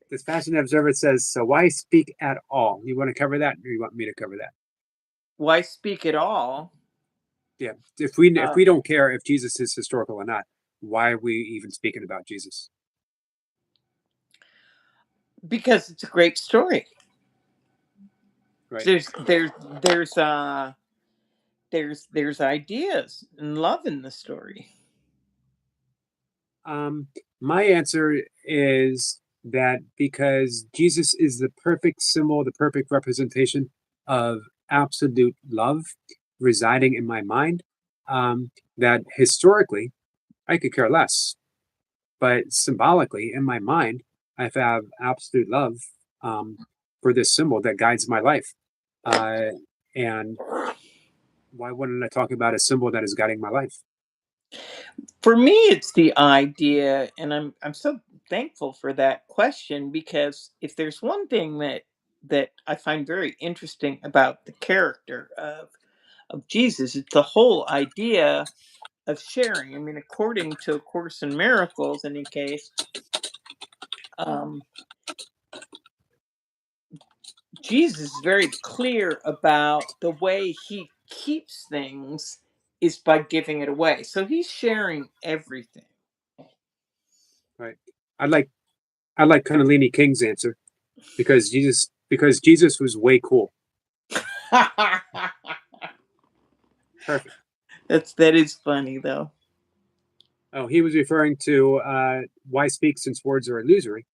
This Fashion Observer says, so why speak at all? You want to cover that, or you want me to cover that? Why speak at all? Yeah. If we Uh, don't care if Jesus is historical or not, why are we even speaking about Jesus? because it's a great story. Right. There's there's ideas and love in the story. My answer is that because Jesus is the perfect symbol, the perfect representation of absolute love residing in my mind, that historically I could care less, but symbolically in my mind, I have absolute love for this symbol that guides my life. And why wouldn't I talk about a symbol that is guiding my life? For me, it's the idea, and I'm so thankful for that question, because if there's one thing that I find very interesting about the character of Jesus, it's the whole idea of sharing. I mean, according to A Course in Miracles, in any case, um, Jesus is very clear about the way he keeps things is by giving it away. So he's sharing everything. Right. I like Kundalini King's answer because Jesus was way cool. Perfect. That is funny though. Oh, he was referring to why speak since words are illusory.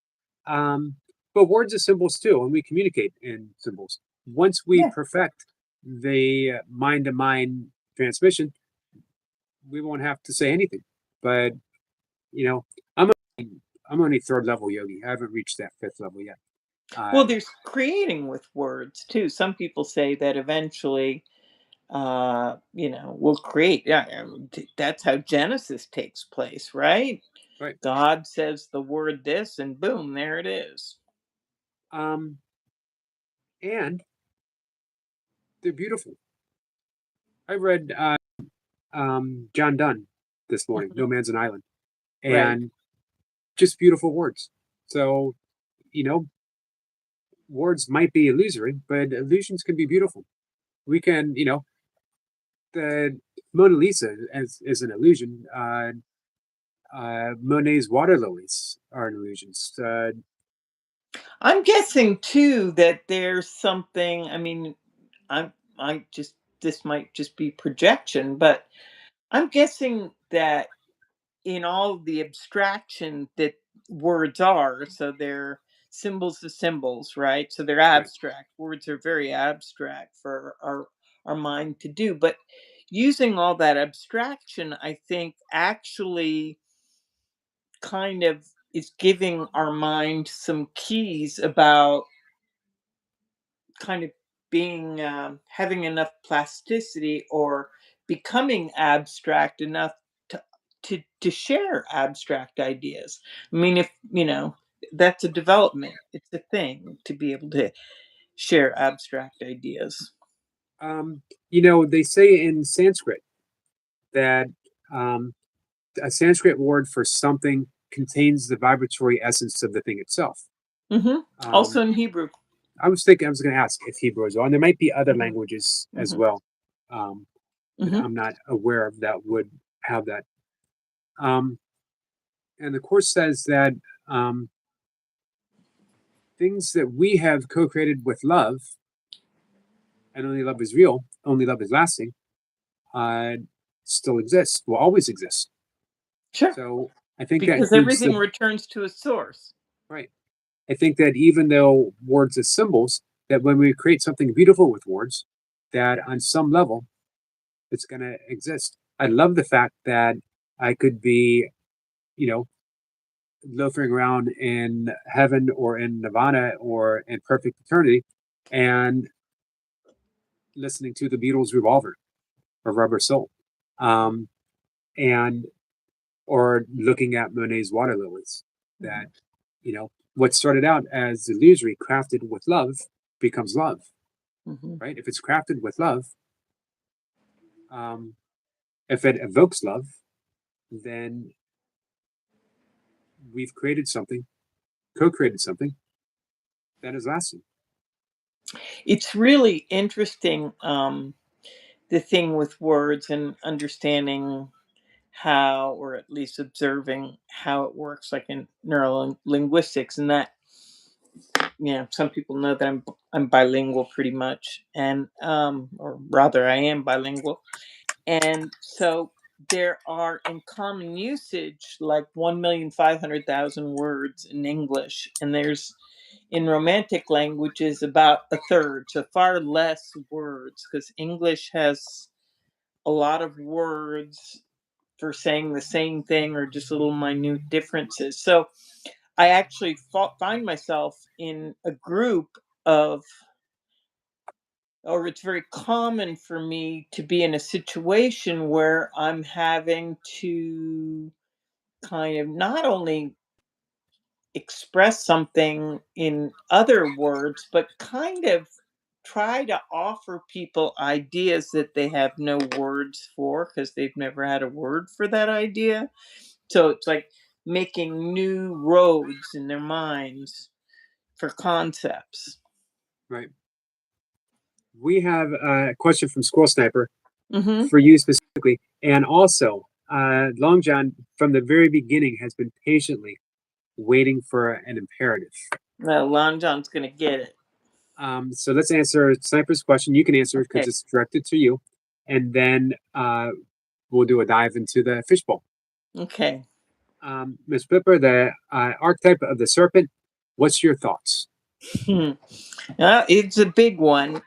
But words are symbols too, and we communicate in symbols. Once we Yeah. perfect the mind to mind transmission, we won't have to say anything. But you know, I'm I'm only third level yogi. I haven't reached that fifth level yet. Well, Uh, there's creating with words too. Some people say that eventually we'll create. Yeah, that's how Genesis takes place, right? right. God says the word this and boom, there it is. Um, and they're beautiful. I read John Donne this morning, No Man's an Island, Right. and just beautiful words. So, you know, words might be illusory, but illusions can be beautiful. We can, the Mona Lisa is an illusion. Monet's water lilies are an illusion. I'm guessing too that there's something. I mean, I just this might just be projection, but I'm guessing that in all the abstraction that words are, so they're symbols to symbols, right? So they're Right. abstract. Words are very abstract for our mind to do, but using all that abstraction, I think actually kind of is giving our mind some keys about kind of being having enough plasticity or becoming abstract enough to to share abstract ideas. I mean, if that's a development, it's a thing to be able to share abstract ideas. Um, they say in Sanskrit that um, a Sanskrit word for something contains the vibratory essence of the thing itself. Also Um, in Hebrew. I was going to ask if Hebrew is well, and there might be other hmm languages as hmm well that hmm I'm not aware of that would have that. Um, and the course says that um, things that we have co-created with love, and only love is real, only love is lasting, uh, still exists, will always exist. Sure. So I think that Because includes everything the returns to a source. right. I think that even though words are symbols, that when we create something beautiful with words, that on some level it's going to exist. I love the fact that I could be, you know, loafering around in heaven or in nirvana or in perfect eternity and listening to the Beatles' Revolver or Rubber Soul, um, and or looking at Monet's Water Lilies. That, Mhm. what started out as illusory, crafted with love, becomes love, Mhm. right? If it's crafted with love, um, if it evokes love, then we've created something, co-created something that is lasting. It's really interesting, the thing with words and understanding how, or at least observing how it works, like in neuro linguistics, and that some people know that I'm bilingual pretty much, and or rather, I am bilingual, and so there are in common usage like 1,500,000 words in English, and there's in romantic languages about a third, so far less words, because English has a lot of words for saying the same thing or just little minute differences. So I actually find myself in a group of, or it's very common for me to be in a situation where I'm having to kind of not only express something in other words, but kind of try to offer people ideas that they have no words for because they've never had a word for that idea. So it's like making new roads in their minds for concepts. Right. We have a question from Squirrel Sniper Hmm. for you specifically, and also Long John from the very beginning has been patiently waiting for an imperative. Well, Lon John's going to get it. So let's answer Sniper's question. You can answer it because Okay. it's directed to you, and then we'll do a dive into the fishbowl. Okay. Ms.Blipper, the archetype of the serpent. What's your thoughts? Hmm. It's a big one.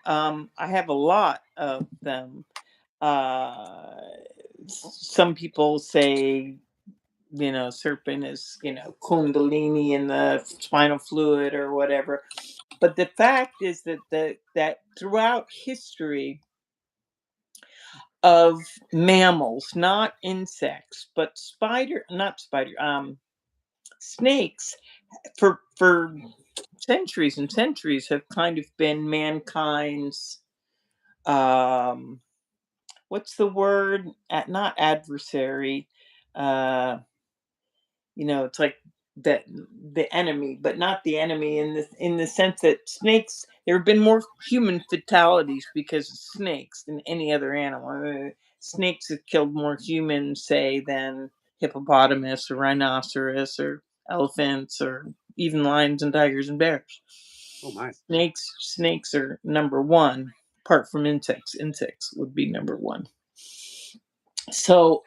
I have a lot of them. Uh, some people say, serpent is, kundalini in the spinal fluid or whatever. But the fact is that throughout history of mammals, not insects, but not spider, snakes, for centuries and centuries have kind of been mankind's, um what's the word, not adversary, uh it's like the enemy, but not the enemy in the sense that snakes, there have been more human fatalities because of snakes than any other animal. Snakes have killed more humans, say, than hippopotamus or rhinoceros or elephants or even lions and tigers and bears. Oh my! Snakes are number one, apart from insects. Insects would be number one. So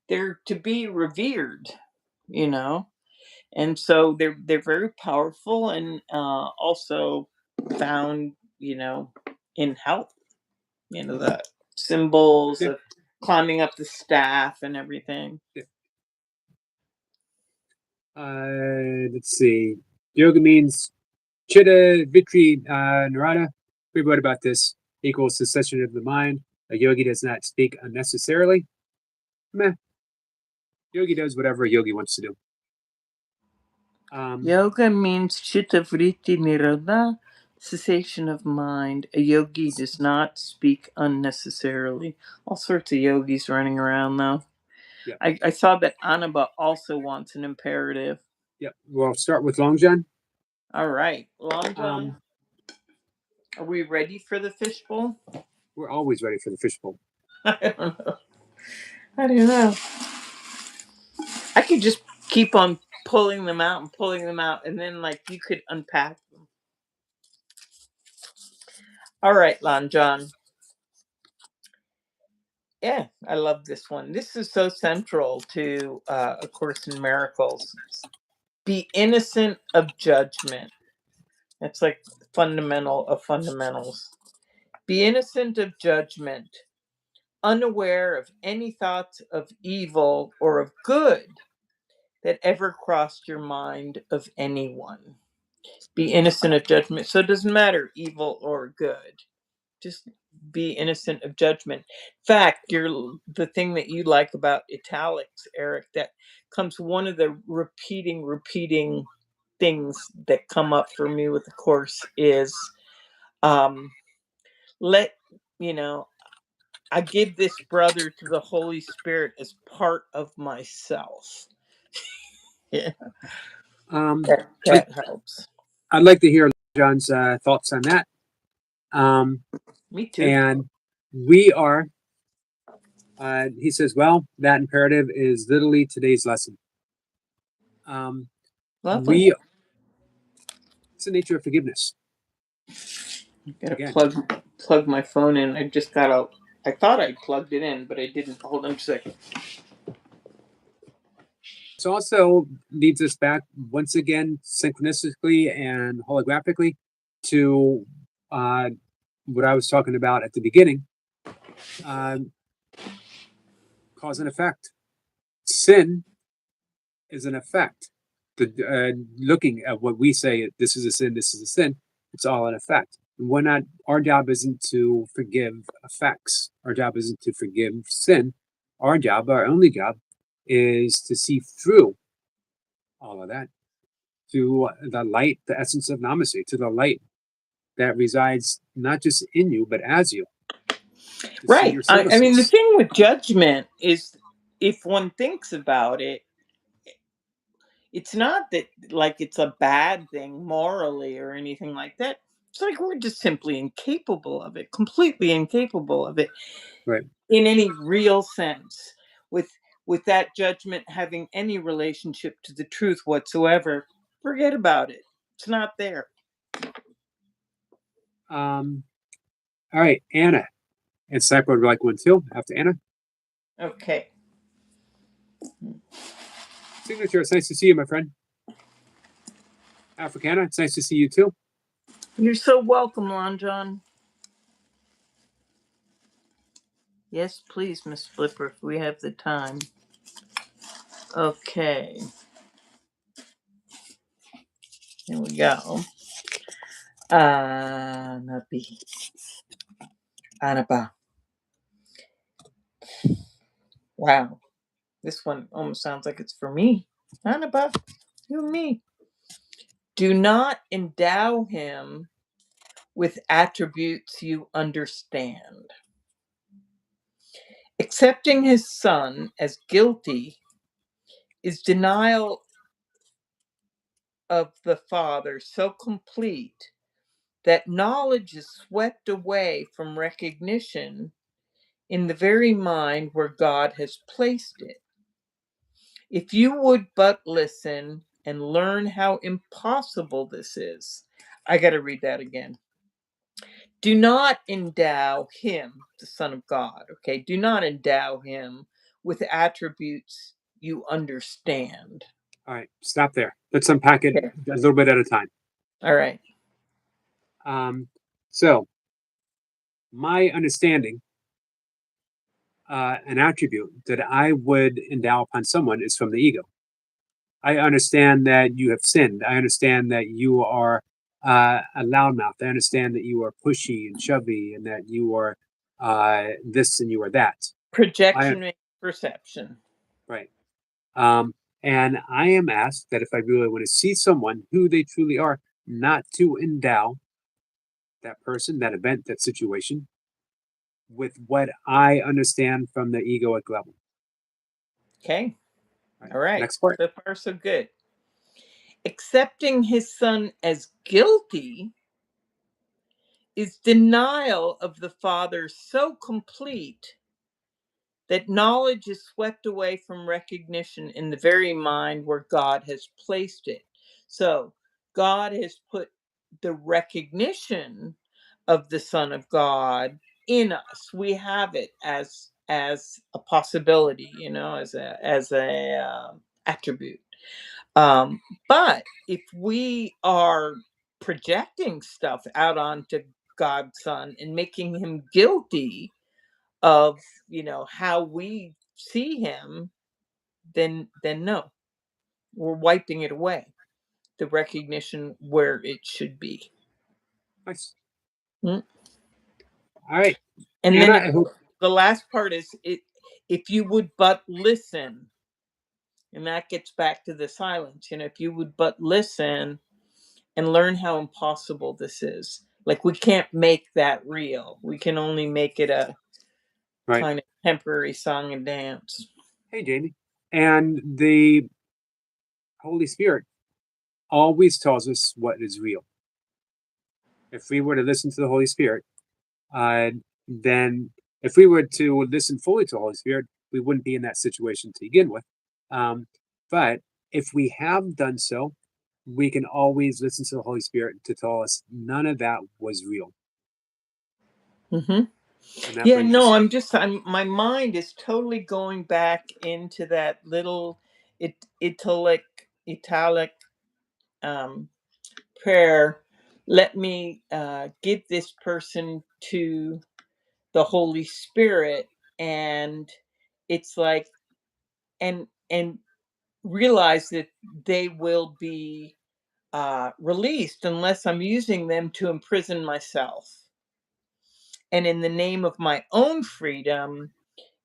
they're to be revered, you know, and so they're very powerful, and also found, in health, the symbols Yeah, of climbing up the staff and everything. yeah. Let's see. Yoga means chitta, vitri, narada. We wrote about this. Equals secession of the mind. A yogi does not speak unnecessarily. Meh. Yogi does whatever a yogi wants to do. Um, Yoga means chitta vritti nirodha, cessation of mind. A yogi does not speak unnecessarily. All sorts of yogis running around, though. yeah, I saw that Anaba also wants an imperative. yeah. We'll start with Long John. All right, Long John, Um, are we ready for the fishbowl? we're always ready for the fishbowl. I don't know. I don't know. I could just keep on pulling them out and pulling them out, and then like you could unpack them. All right, Lon John. Yeah, I love this one. This is so central to A Course in Miracles. Be innocent of judgment. It's like fundamental of fundamentals. Be innocent of judgment, unaware of any thoughts of evil or of good that ever crossed your mind of anyone. Be innocent of judgment. So it doesn't matter evil or good. Just be innocent of judgment. In fact, the thing that you like about italics, Eric, that comes one of the repeating things that come up for me with the course is let you know I give this brother to the Holy Spirit as part of myself. Yeah, Um, I, that helps. I'd like to hear John's thoughts on that. Um, Me too. and we are, he says, well, that imperative is literally today's lesson. Lovely. We, it's the nature of forgiveness. Gotta Again, plug my phone in. I thought I plugged it in, but I didn't. Hold on a second. this also leads us back once again, synchronistically and holographically, to what I was talking about at the beginning. Cause and effect. Sin is an effect. Looking at what we say, this is a sin, this is a sin, it's all an effect. We're not, our job isn't to forgive effects. Our job isn't to forgive sin. Our job, our only job, is to see through all of that to the light, the essence of Namaste, to the light that resides not just in you, but as you, to see Right. your I mean, the services. thing with judgment is if one thinks about it, it's not that like it's a bad thing morally or anything like that. It's like we're just simply incapable of it, completely incapable of it Right. in any real sense. With that judgment having any relationship to the truth whatsoever, forget about it. It's not there. Um, all right, Anna. And Sniper would like one too, after Anna. Okay. Signature, it's nice to see you, my friend. Africana, it's nice to see you too. You're so welcome, Lon John. Yes, please, Ms.Blipper, if we have the time. Okay. Here we go. Nabi. Anaba. Wow. This one almost sounds like it's for me. Anaba, you and me. Do not endow him with attributes you understand. Accepting his son as guilty is denial of the Father so complete that knowledge is swept away from recognition in the very mind where God has placed it. If you would but listen and learn how impossible this is. I got to read that again. Do not endow him, the Son of God, okay? Do not endow him with attributes you understand. All right, stop there. Let's unpack it Okay. a little bit at a time. All right. So, my understanding, an attribute that I would endow upon someone is from the ego. I understand that you have sinned. I understand that you are a loudmouth. I understand that you are pushy and shovey, and that you are this and you are that. Projection makes perception. Right. And I am asked that if I really want to see someone who they truly are, not to endow that person, that event, that situation with what I understand from the egoic level. Okay. Right. All right. Next part. So far, so good. Accepting his son as guilty is denial of the Father so complete that knowledge is swept away from recognition in the very mind where God has placed it. So God has put the recognition of the Son of God in us. We have it as a possibility, you know, as a attribute. But if we are projecting stuff out onto God's Son and making him guilty of, you know, how we see him, then no, we're wiping it away. The recognition where it should be. Nice. Mm. All right. And Anna, then I hope. the last part is it, if you would but listen, and that gets back to the silence. You know, if you would but listen and learn how impossible this is. Like, we can't make that real. We can only make it a Right. kind of temporary song and dance. Hey, Jamie. And the Holy Spirit always tells us what is real. If we were to listen to the Holy Spirit, then if we were to listen fully to the Holy Spirit, we wouldn't be in that situation to begin with. But if we have done so, we can always listen to the Holy Spirit to tell us none of that was real. Mm-hmm. And that Yeah, brings no, us. my mind is totally going back into that little italic um, prayer. Let me give this person to the Holy Spirit, and it's like, and realize that they will be released unless I'm using them to imprison myself. And in the name of my own freedom,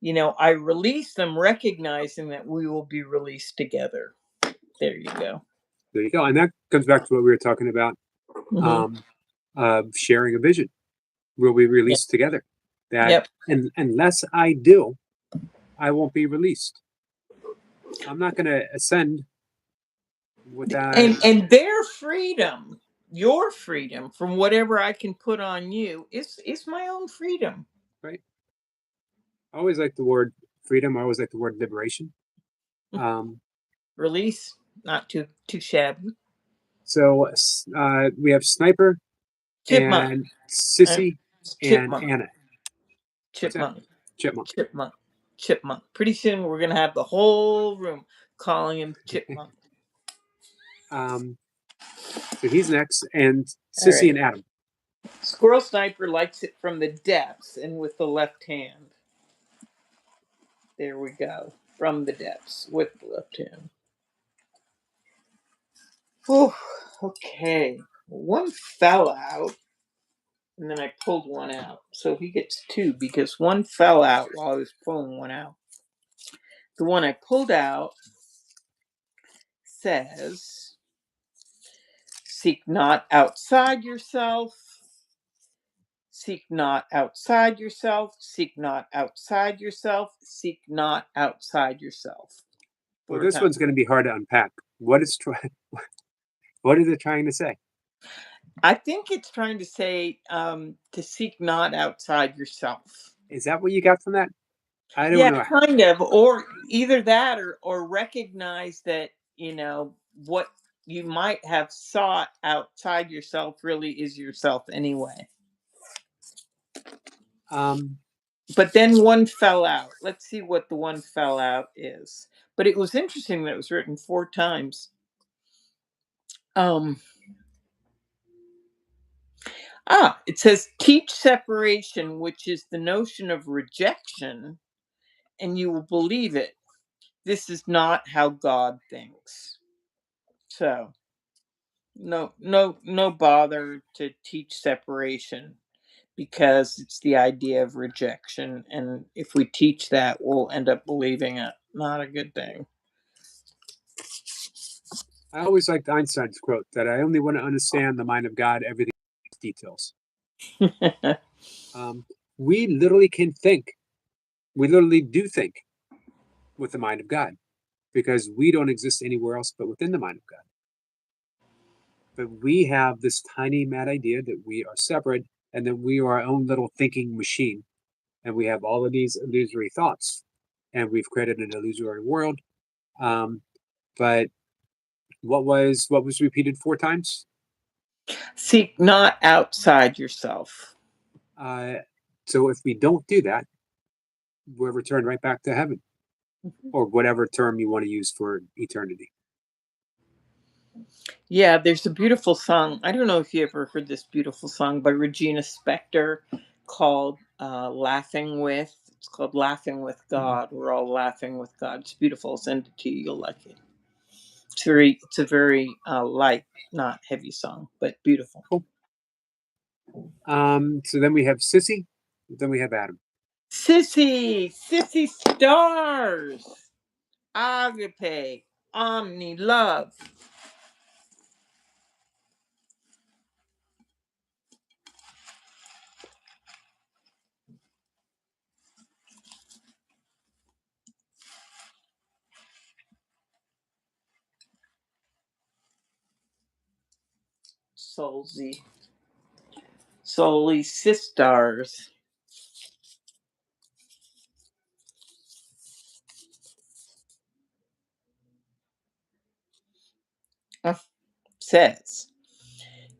you know, I release them, recognizing that we will be released together. There you go. There you go. And that comes back to what we were talking about, sharing a vision. Will we Yep. release together? That Yep. and unless I do, I won't be released. I'm not going to ascend without. And their freedom, your freedom from whatever I can put on you is my own freedom. Right. I always like the word freedom. I always like the word liberation. Release, not too shabby. So we have Sniper Chipmunk. and Sissy and Chipmunk. Anna. What's that? Chipmunk. Chipmunk. Chipmunk. Chipmunk. Pretty soon we're gonna have the whole room calling him Chipmunk. So he's next, and All Sissy right. and Adam. Squirrel Sniper likes it from the depths and with the left hand. There we go. From the depths with the left hand. Whew. Okay. One fell out, and then I pulled one out. So he gets two because one fell out while I was pulling one out. The one I pulled out says, seek not outside yourself. Seek not outside yourself. Seek not outside yourself. Seek not outside yourself. Well, this one's going to be hard to unpack. What is what is it trying to say? I think it's trying to say to seek not outside yourself. Is that what you got from that? I don't Yeah, know. kind of, or either that, or recognize that, you know, what you might have sought outside yourself really is yourself anyway. But then one fell out. Let's see what the one fell out is. But it was interesting that it was written 4 times. It says teach separation, which is the notion of rejection, and you will believe it. This is not how God thinks. So no bother to teach separation, because it's the idea of rejection, and if we teach that, we'll end up believing it. Not a good thing. I always liked Einstein's quote that I only want to understand the mind of God, everything details. We literally can think. We literally do think with the mind of God, because we don't exist anywhere else but within the mind of God. But we have this tiny mad idea that we are separate and that we are our own little thinking machine. And we have all of these illusory thoughts, and we've created an illusory world. But what was repeated 4 times? Seek not outside yourself. So if we don't do that, we're returned right back to heaven, Mhm. or whatever term you want to use for eternity. Yeah, there's a beautiful song. I don't know if you ever heard this beautiful song by Regina Spektor called Laughing With. It's called Laughing with God. We're all laughing with God. It's beautiful. I'll send it to you. You'll like it. It's a very light, not heavy song, but beautiful. Cool. So then we have Sissy, then we have Adam. Sissy stars. Agape, omni love. Soulsy. Soully sisters. Says,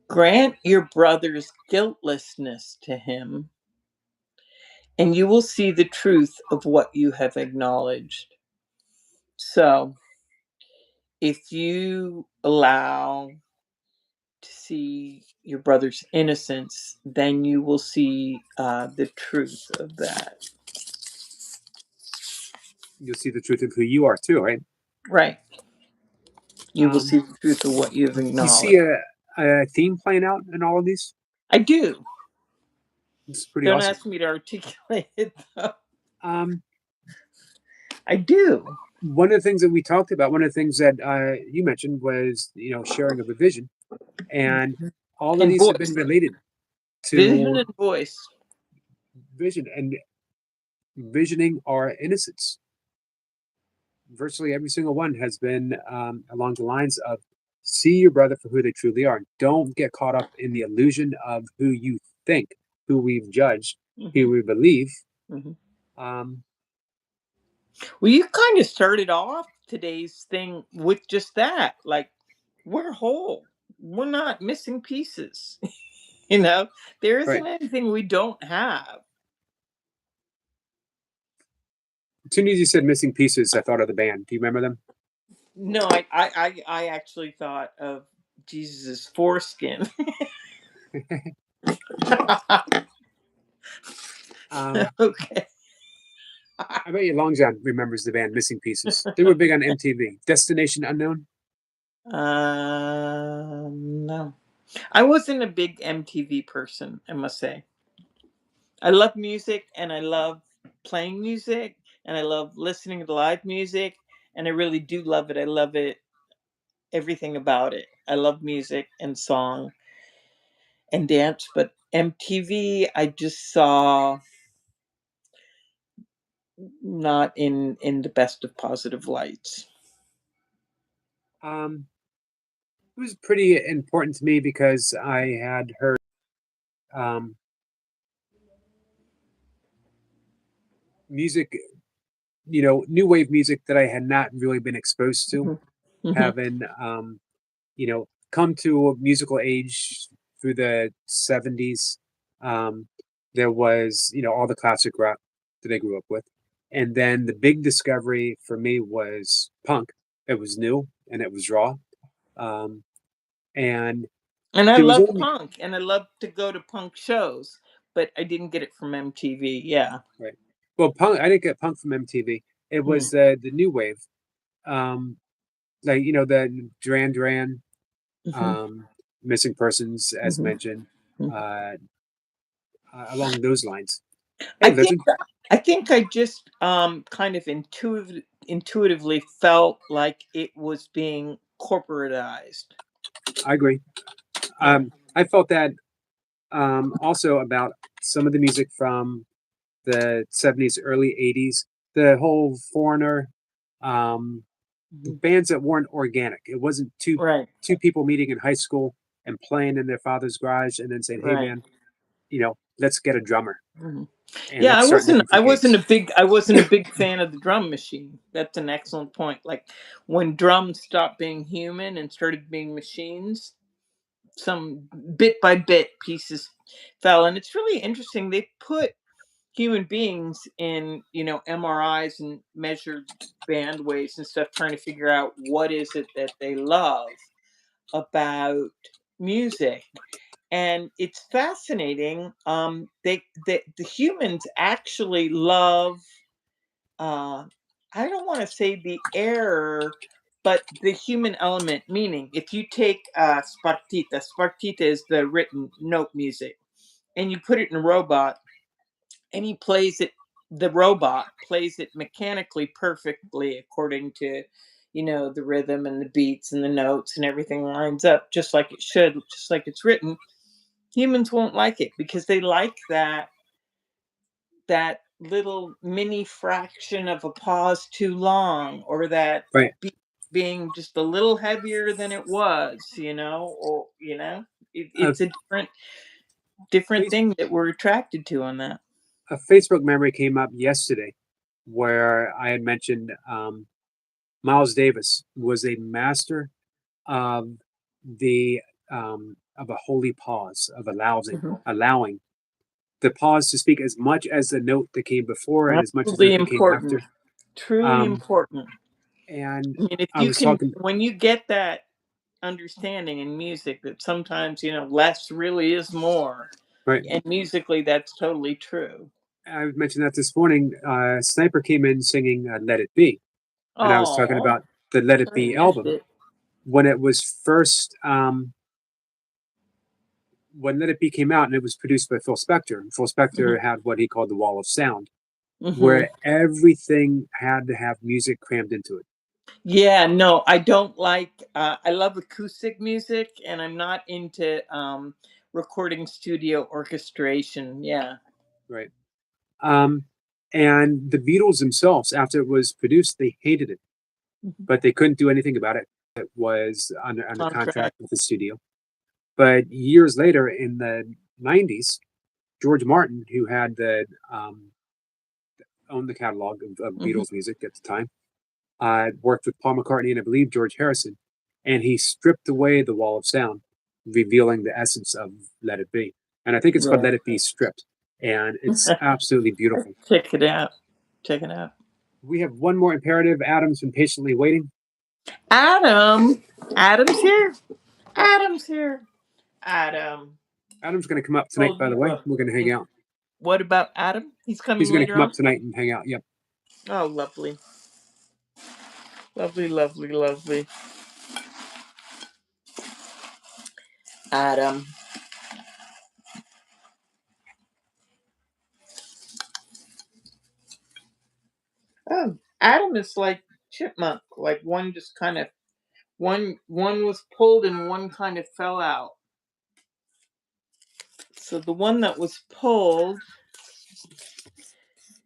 grant your brother's guiltlessness to him, and you will see the truth of what you have acknowledged. So, if you allow to see your brother's innocence, then you will see the truth of that. You'll see the truth of who you are too, right? Right. You will see Um, the truth of what you have do you see acknowledged. a theme playing out in all of these? I do. It's pretty Don't awesome. ask me to articulate it, though. Um, I do. One of the things that we talked about, one of the things that you mentioned was, sharing of a vision, and all of And these have voice. been related Vision to and voice. vision and visioning our innocence. Virtually every single one has been along the lines of see your brother for who they truly are. Don't get caught up in the illusion of who you think, who we've judged, who Hmm. we believe. Hmm. Um, Well, you kind of started off today's thing with just that. Like, we're whole. We're not missing pieces. There right. isn't anything we don't have. As soon as you said missing pieces, I thought of the band. Do you remember them? No, I actually thought of Jesus's foreskin. Okay. I bet you Long John remembers the band Missing Pieces. They were big on MTV. Destination Unknown. No. I wasn't a big MTV person, I must say. I love music and I love playing music and I love listening to live music and I really do love it. I love it, everything about it. I love music and song and dance, but MTV I just saw not in the best of positive lights. Um, it was pretty important to me because I had heard um, music, new wave music that I had not really been exposed to, Mhm. Mhm. having, come to a musical age through the 70s. Um, there was, all the classic rock that I grew up with. And then the big discovery for me was punk. It was new and it was raw. Um, and And I there was love only, punk and I love to go to punk shows, but I didn't get it from MTV. Yeah. right. Well, punk, I didn't get punk from MTV. It Mm. was the new wave. Um, like, the Duran Duran, Mhm. um, missing persons, as Mhm. mentioned, Mhm. uh, along those lines. I Hey, think Vision, I think I just kind of intuitively felt like it was being corporatized. I agree. Yeah. I felt that also about some of the music from the 70s, early 80s, the whole Foreigner, um, Mhm. bands that weren't organic. It wasn't Right. two people meeting in high school and playing in their father's garage and then saying, "Hey, Right. man, let's get a drummer Mhm. and Yeah, let's start looking for gigs." I wasn't a big fan of the drum machine. That's an excellent point. Like when drums stopped being human and started being machines, some bit by bit pieces. fell. And it's really interesting. They put human beings in, MRIs and measured band waves and stuff, trying to figure out what is it that they love about music. And it's fascinating. The humans actually love, uh, I don't want to say the air, but the human element. Meaning, if you take spartita is the written note music, and you put it in a robot, and the robot plays it mechanically perfectly according to, the rhythm and the beats and the notes, and everything lines up just like it should, just like it's written. Humans won't like it because they like that little mini fraction of a pause too long, or that Right. beat being just a little heavier than it was, or A, it's a different face, thing that we're attracted to on that. a Facebook memory came up yesterday where I had mentioned Miles Davis was a master of the of a holy pause, of Mhm. allowing the pause to speak as much as the note that came before and as much as the Absolutely note that came important. after. Truly Um, important. and I mean, if I you was can, talking, when you get that understanding in music, that sometimes, less really is more. right? And musically, that's totally true. I mentioned that this morning. Sniper came in singing "Let It Be," and I was talking Oh, about the "Let It I Be" missed album it. when it was first when Let It Be came out, and it was produced by Phil Spector. Phil Hmm. Spector had what he called the Wall of Sound, Hmm. where everything had to have music crammed into it. Yeah, no, I don't like. I love acoustic music, and I'm not into recording studio orchestration. Yeah. Right. Um, and the Beatles themselves, after it was produced, they hated it, Mhm. but they couldn't do anything about it. It was under Contract. contract with the studio. But years later, in the '90s, George Martin, who had owned the catalog of Hmm. Beatles music at the time, worked with Paul McCartney and I believe George Harrison, and he stripped away the wall of sound, revealing the essence of Let It Be. And I think it's called Yeah. Let It Be Stripped, and it's absolutely beautiful. Check it out. Check it out. We have one more imperative. Adam's been patiently waiting. Adam. Adam's here. Adam's here. Adam. Adam's going to come up tonight, Told by the you. way. We're going to hang out. What about Adam? He's coming He's going to later come up on. tonight and hang out. Yep. Oh, lovely. Lovely, lovely, lovely. Adam. Oh, Adam is like chipmunk. Like one just kind of one was pulled and one kind of fell out. So the one that was pulled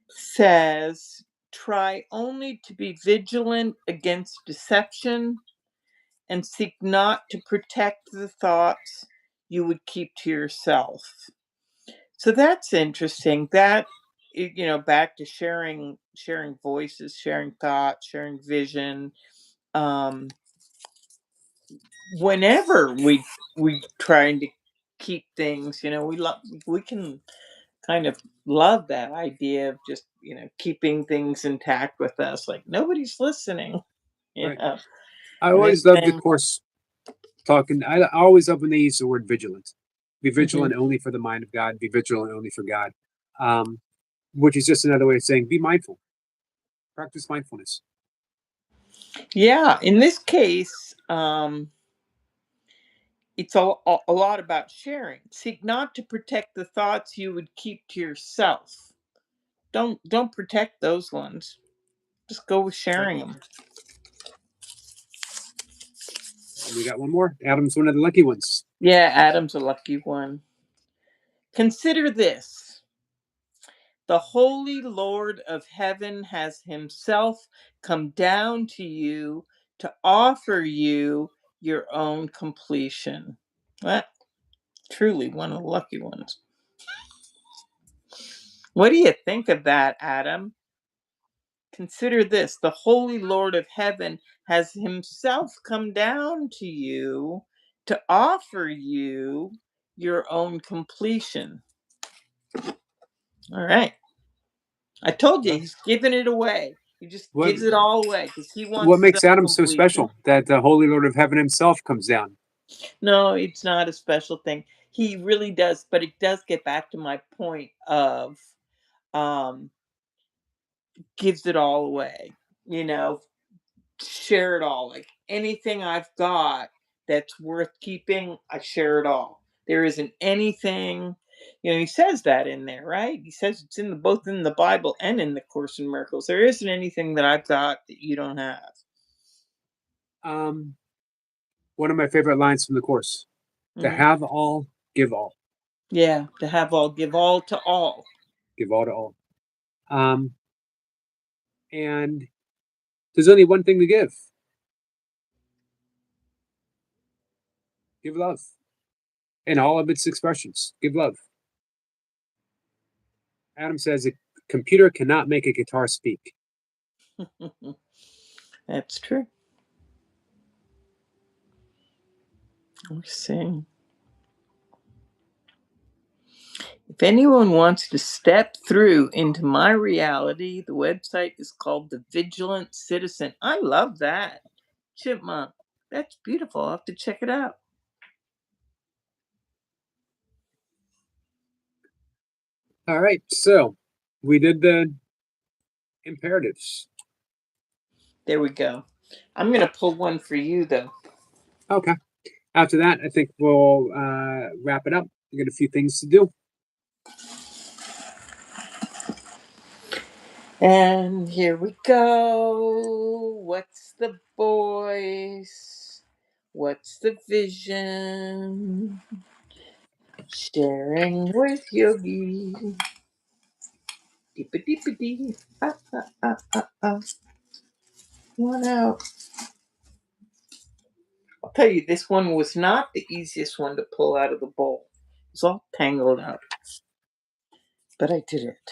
says, try only to be vigilant against deception and seek not to protect the thoughts you would keep to yourself. So that's interesting. That back to sharing voices, sharing thoughts, sharing vision. Um, Whenever we trying to keep things, we can kind of love that idea of just keeping things intact with us, like nobody's listening. Right. Yeah. I And this always love the thing. course talking. I always love when they use the word vigilant. Be Hmm. vigilant only for the mind of God. Be vigilant only for God. Um, which is just another way of saying be mindful. Practice mindfulness. Yeah, in this case, it's a lot about sharing. Seek not to protect the thoughts you would keep to yourself. Don't protect those ones. Just go with Right. sharing them. And we got one more. Adam's one of the lucky ones. Yeah, Adam's a lucky one. Consider this. The Holy Lord of heaven has himself come down to you to offer you your own completion. Well, truly one of the lucky ones. What do you think of that, Adam? Consider this. The Holy Lord of heaven has himself come down to you to offer you your own completion. All right. I told you Well, he's giving it away. He just what gives it all away because he what wants his makes own Adam so completion. special that the Holy Lord of Heaven himself comes down? No, it's not a special thing. He really does, but it does get back to my point of um gives it all away. You know, share it all. Like anything I've got that's worth keeping, I share it all. There isn't anything, he says that in there, right? He says it's in the both in the Bible and in the Course in Miracles. There isn't anything that I've got that you don't have. Um, One of my favorite lines from the Course: "To Mhm. have all, give all, Yeah, to have all, give all to all. give all to all." Um, and there's only one thing to give: give love in all of its expressions. Give love. Adam says a computer cannot make a guitar speak. That's true. We're seeing. If anyone wants to step through into my reality, the website is called The Vigilant Citizen. I love that. Chipmunk. That's beautiful. I'll have to check it out. All right, so we did the imperatives. There we go. I'm going to pull one for you, though. Okay. After that, I think we'll wrap it up. We got a few things to do. And here we go. What's the voice? What's the vision? Sharing with Yogi. Deepa deepa dee. Ah, ah, ah, ah, ah. One out. I'll tell you, this one was not the easiest one to pull out of the bowl. It's all tangled up. But I did it.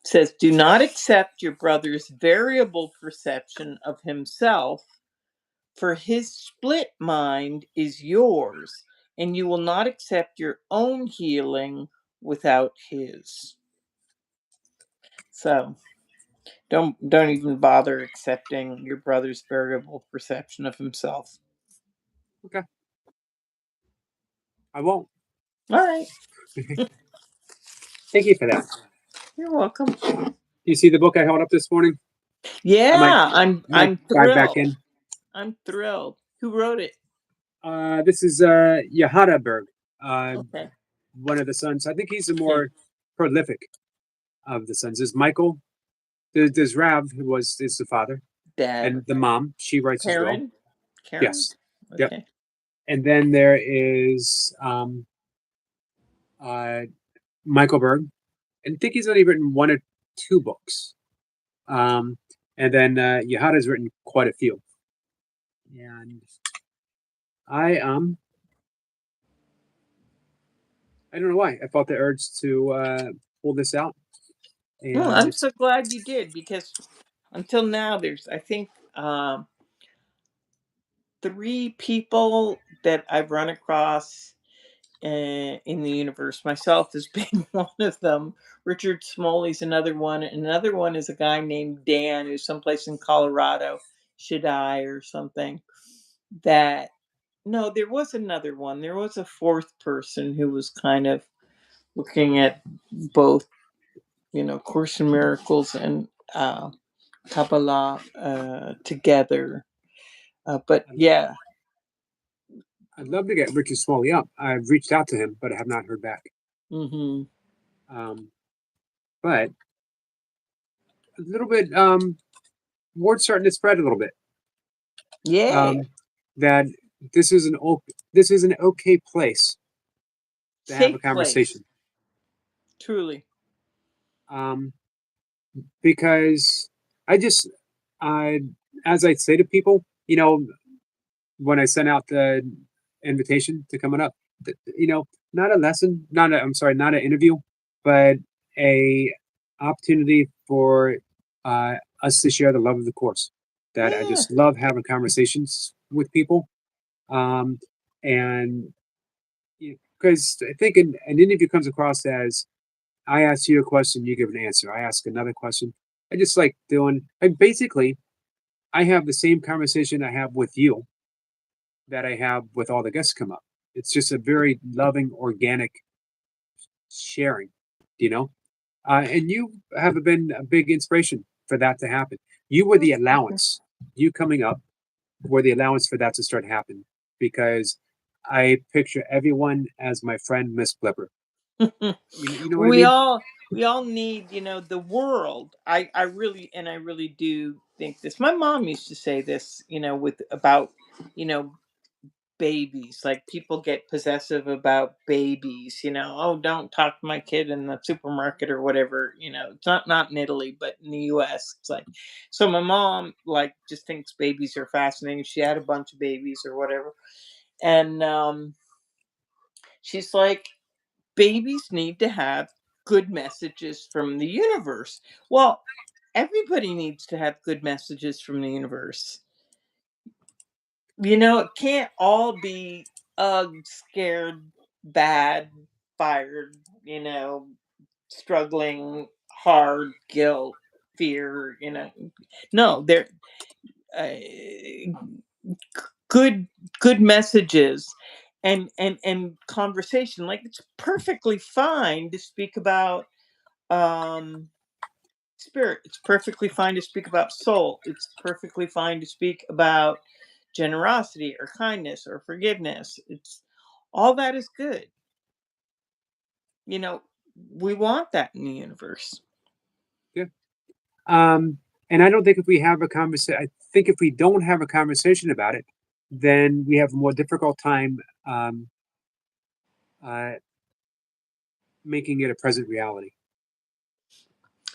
It says, do not accept your brother's variable perception of himself, for his split mind is yours, and you will not accept your own healing without his. So don't even bother accepting your brother's variable perception of himself. Okay. I won't. All right. Thank you for that. You're welcome. You see the book I held up this morning? I might Yeah, I might I'm dive back thrilled. in. I'm thrilled. Who wrote it? This is Berg, uh, Okay. one of the sons. I think he's the Okay. more prolific of the sons. There's Michael. There's Rav, who is the father, Dad. and the mom. She writes as well. Karen? Karen? Yes. Yep. Okay. And then there is uh, Michael Berg, and I think he's only written one or two books. And then Yahada's written quite a few. And I I don't know why I felt the urge to pull this out, Well, and I'm it's so glad you did because until now there's I think 3 people that I've run across in the universe. Myself as being one of them. Richard Smalley's another one. Another one is a guy named Dan who's someplace in Colorado, Shaddai or something. That no, there was another one. There was a fourth person who was kind of looking at both, Course in Miracles and Kabbalah together. But yeah. I'd love to get Richard Smalley up. I've reached out to him, but I have not heard back. Hmm. Um, but a little bit, word's starting to spread a little bit. Yeah. That this is this is an okay place to have a Safe place. conversation. Truly. Um, because I just, as I say to people, when I send out the invitation to coming up, not a lesson, I'm sorry, not an interview, but a opportunity for us to share the love of the course. That I Yeah. just love having conversations with people, Um, and because I think an interview comes across as I ask you a question, you give an answer. I ask another question. I just like doing, and basically, I have the same conversation I have with you that I have with all the guests come up. It's just a very loving, organic sharing, you know? And you have been a big inspiration for that to happen. You were the allowance, you coming up were the allowance for that to start happening because I picture everyone as my friend Miss Blipper. You know what I we mean? all we all need, the world. I really do think this. My mom used to say this, with about, you know babies. Like, people get possessive about babies. Oh, don't talk to my kid in the supermarket or whatever. It's not in Italy, but in the US it's like. So my mom, like, just thinks babies are fascinating. She had a bunch of babies or whatever. And she's like, babies need to have good messages from the universe. Well, everybody needs to have good messages from the universe. It can't all be ugh, scared, bad, fired, struggling, hard, guilt, fear. No, they're uh, good good messages and conversation. Like, it's perfectly fine to speak about um spirit. It's perfectly fine to speak about soul. It's perfectly fine to speak about generosity or kindness or forgiveness. It's all that is good. you know we want that in the universe. Yeah. Um, and I don't think if we have a conversation, I think if we don't have a conversation about it, then we have a more difficult time um, uh, making it a present reality.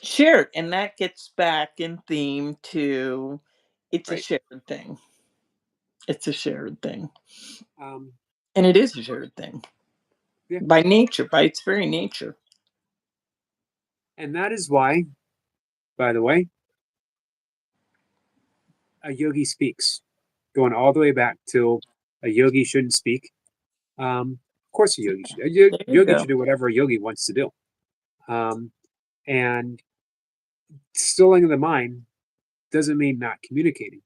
Shared, and that gets back in theme to, it's a Right. shared thing. It's a shared thing. Um, And it is a shared thing yeah. by nature, by its very nature. And that is why, by the way, a yogi speaks, going all the way back to a yogi shouldn't speak. Of course, There you yogi go. should do whatever a yogi wants to do. Um, and stilling the mind doesn't mean not communicating.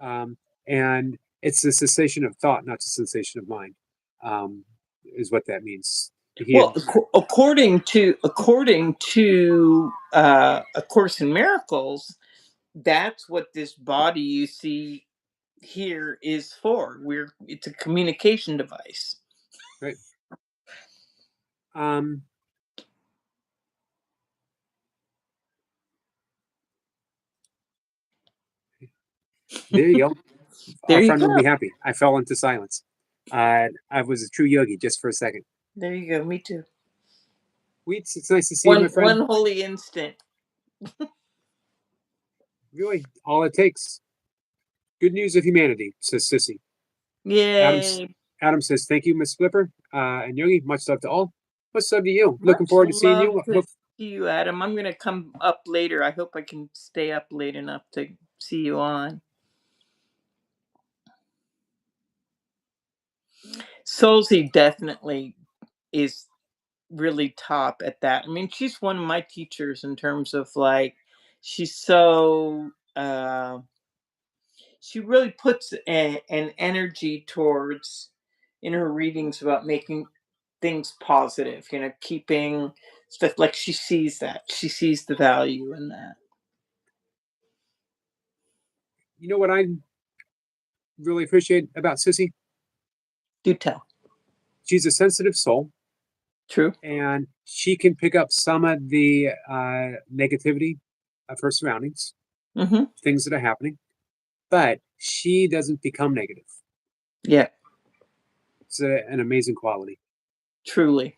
Um, and it's the cessation of thought, not the cessation of mind, um, is what that means. He had, Well, according to A Course in Miracles, that's what this body you see here is for. It's a communication device. right. Um, there you go. There Our you friend will be go. happy. I fell into silence. I was a true yogi just for a second. There you go. Me too. It's nice to see you, my One friend. holy instant. Really, all it takes. Good news of humanity, says Sissy. Adams Yay. Adam says, thank you, Miss Flipper and Yogi. Much love to all. Much love to you. Looking Much forward to seeing love you. to you, Adam. I'm gonna come up later. I hope I can stay up late enough to see you on. Solzy definitely is really top at that. I mean, she's one of my teachers in terms of, like, she's so she really puts an energy towards, in her readings, about making things positive, keeping stuff, like, she sees the value in that. You know what I really appreciate about Sissy? Do tell. She's a sensitive soul, True. and she can pick up some of the negativity of her surroundings, Mm-hmm. things that are happening, but she doesn't become negative. Yeah. It's an amazing quality, Truly.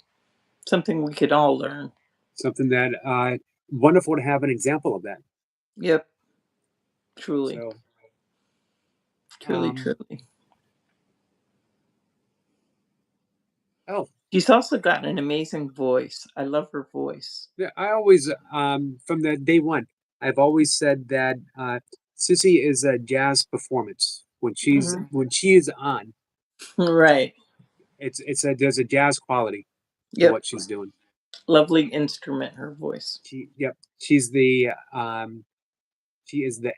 Something we could all learn. something that wonderful to have an example of that. Yep. Truly. So, Truly, um, truly. oh, She's also got an amazing voice. I love her voice. yeah, I always, from the day one, I've always said that Sissy is a jazz performance. when Mhm. she is on. Right. There's a jazz quality to Yep. what she's doing. Lovely instrument, her voice. Yep, she is the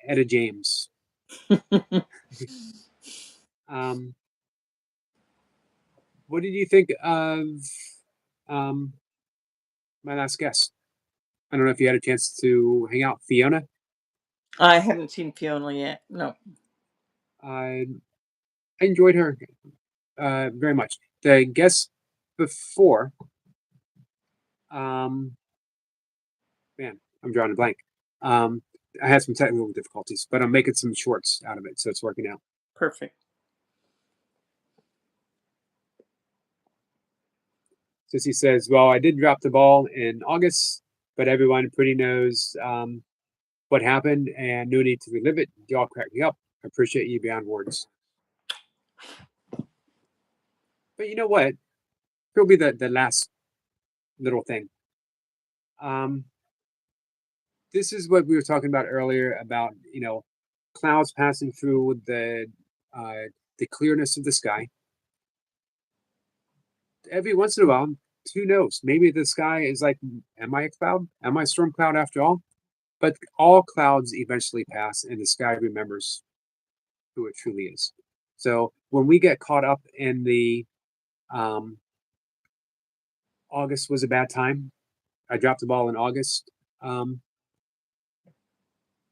Etta James. Um, what did you think of um, my last guest? I don't know if you had a chance to hang out, Fiona. I haven't seen Fiona yet. No. I enjoyed her very much. The guest before, um, man, I'm drawing a blank. Um, I had some technical difficulties, but I'm making some shorts out of it, so it's working out. Perfect. Sissy says, "Well, I did drop the ball in August, but everyone pretty knows what happened, and no need to relive it. Y'all crack me up. I appreciate you beyond words." But you know what? It'll be the last little thing. Um, this is what we were talking about earlier about clouds passing through uh, the clearness of the sky. Every once in a while, who knows? Maybe the sky is like, am I a cloud? Am I a storm cloud after all? But all clouds eventually pass, and the sky remembers who it truly is. So when we get caught up in the um, August was a bad time, I dropped the ball in August. Um,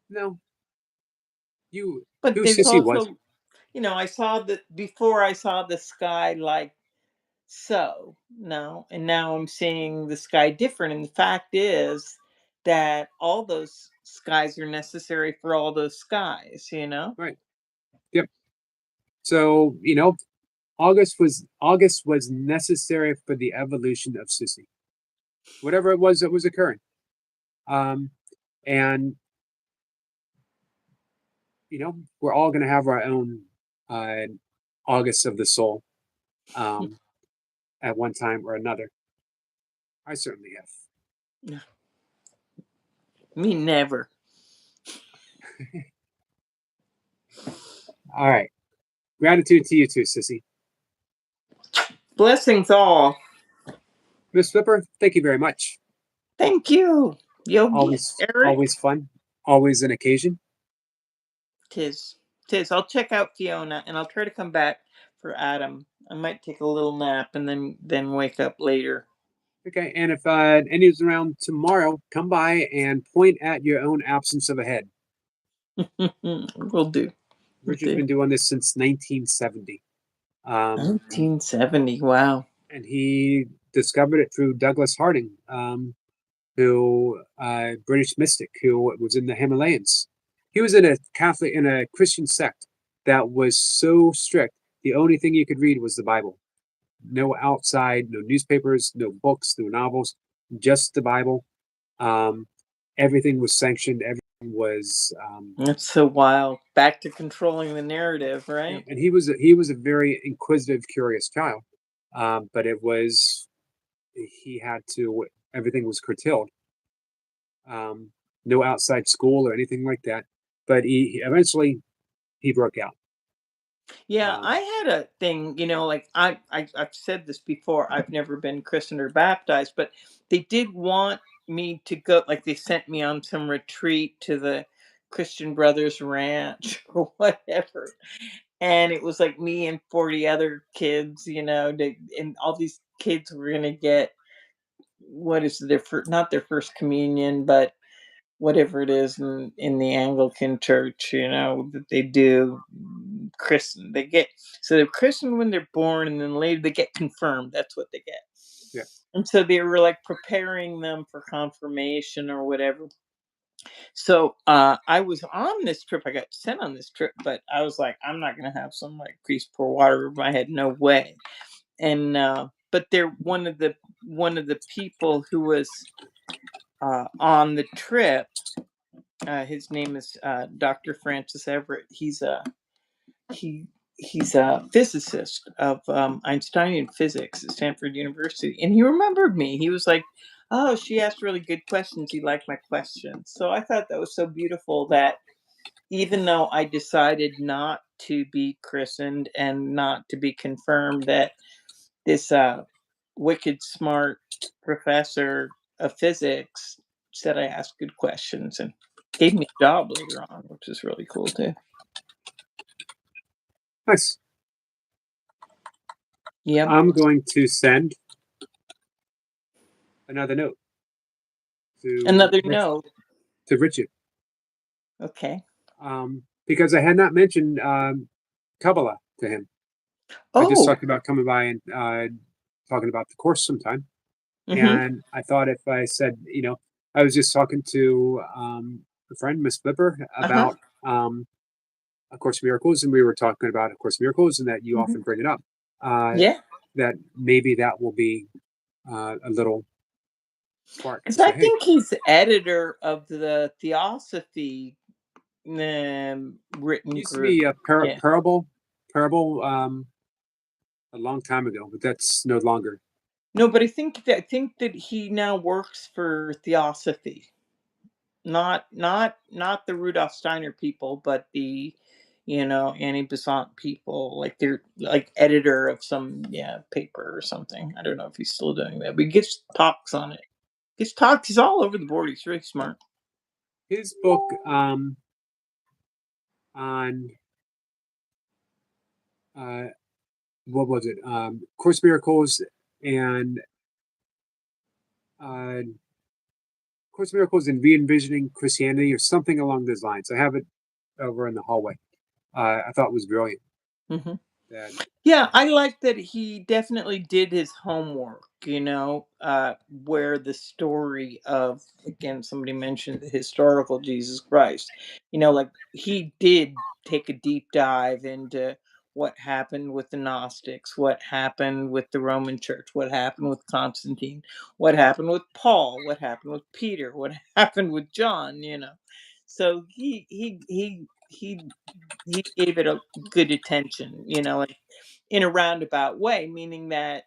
no, you But who there's Sissy was also, I saw that before I saw the sky like so no, and now I'm seeing the sky different. And the fact is that all those skies are necessary for all those skies. right. Yep. So August was necessary for the evolution of Sissy, whatever it was that was occurring. Um, and we're all going to have our own uh, August of the soul at one time or another. I certainly have. Me never. All right. Gratitude to you too, Sissy. Blessings all. Ms.Blipper, thank you very much. Thank you, Yogi, Eric. Always fun. Always an occasion. Tis. I'll check out Fiona and I'll try to come back for Adam. I might take a little nap and then wake up later. Okay. And if anyone's around tomorrow, come by and point at your own absence of a head. Will do. Will Richard's do. been doing this since 1970. 1970. Wow. And he discovered it through Douglas Harding, who British mystic who was in the Himalayas. He was in a Christian sect that was so strict. The only thing you could read was the Bible. No outside, no newspapers, no books, no novels, just the Bible. Um, Everything was sanctioned. Everything was, That's so wild. Back to controlling the narrative, right? and he was a very inquisitive, curious child. But it was he had to. Everything was curtailed. Um, no outside school or anything like that. But eventually he broke out. Yeah, Um, I had a thing, like I've said this before. I've never been christened or baptized, but they did want me to go. Like they sent me on some retreat to the Christian Brothers Ranch or whatever, and it was like me and 40 other kids, and all these kids were gonna get what is their not their first communion, but whatever it is in the Anglican church, that they do christen. They get so they're christened when they're born, and then later they get confirmed. That's what they get. yeah, And so they were like preparing them for confirmation or whatever. So I was on this trip. I got sent on this trip, but I was like, I'm not gonna have some like priest pour water over my head. No way. And but they're one of the people who was on the trip. His name is Dr. Francis Everett. He he's a physicist of Einsteinian physics at Stanford University, and he remembered me. He was like, "Oh, she asked really good questions. He liked my questions." So I thought that was so beautiful that even though I decided not to be christened and not to be confirmed, that this wicked smart professor of physics said I asked good questions and gave me a job later on, which is really cool too. Nice. Yeah. I'm going to send another note to Another note. Richard, Okay. because I had not mentioned Kabbalah to him. I just Oh. talked about coming by and talking about the course sometime. Mm-hmm. And I thought if I said, I was just talking to a friend, Ms.Blipper, Uh-huh. about A Course in Miracles, and we were talking about A Course in Miracles, and that you Mm-hmm. often bring it up. Uh, Yeah. that maybe that will be a little spark to Because I say, hey, think he's editor of the Theosophy it written used to group. be a Yeah. parable a long time ago, but that's no longer. No, but I think that he now works for Theosophy. Not the Rudolf Steiner people, but the Annie Besant people. Like they're like editor of some paper or something. I don't know if he's still doing that, but he gives talks on it. Gives talks. He's all over the board. He's really smart. His book on uh, what was it? Course in Miracles and uh, Course in Miracles and re-envisioning Christianity, or something along those lines. I have it over in the hallway. I thought it was brilliant. Hmm. That Yeah, I like that he definitely did his homework, where the story of, again, somebody mentioned the historical Jesus Christ. Like he did take a deep dive into what happened with the Gnostics, what happened with the Roman Church, what happened with Constantine, what happened with Paul, what happened with Peter, what happened with John. So he gave it a good attention, in a roundabout way, meaning that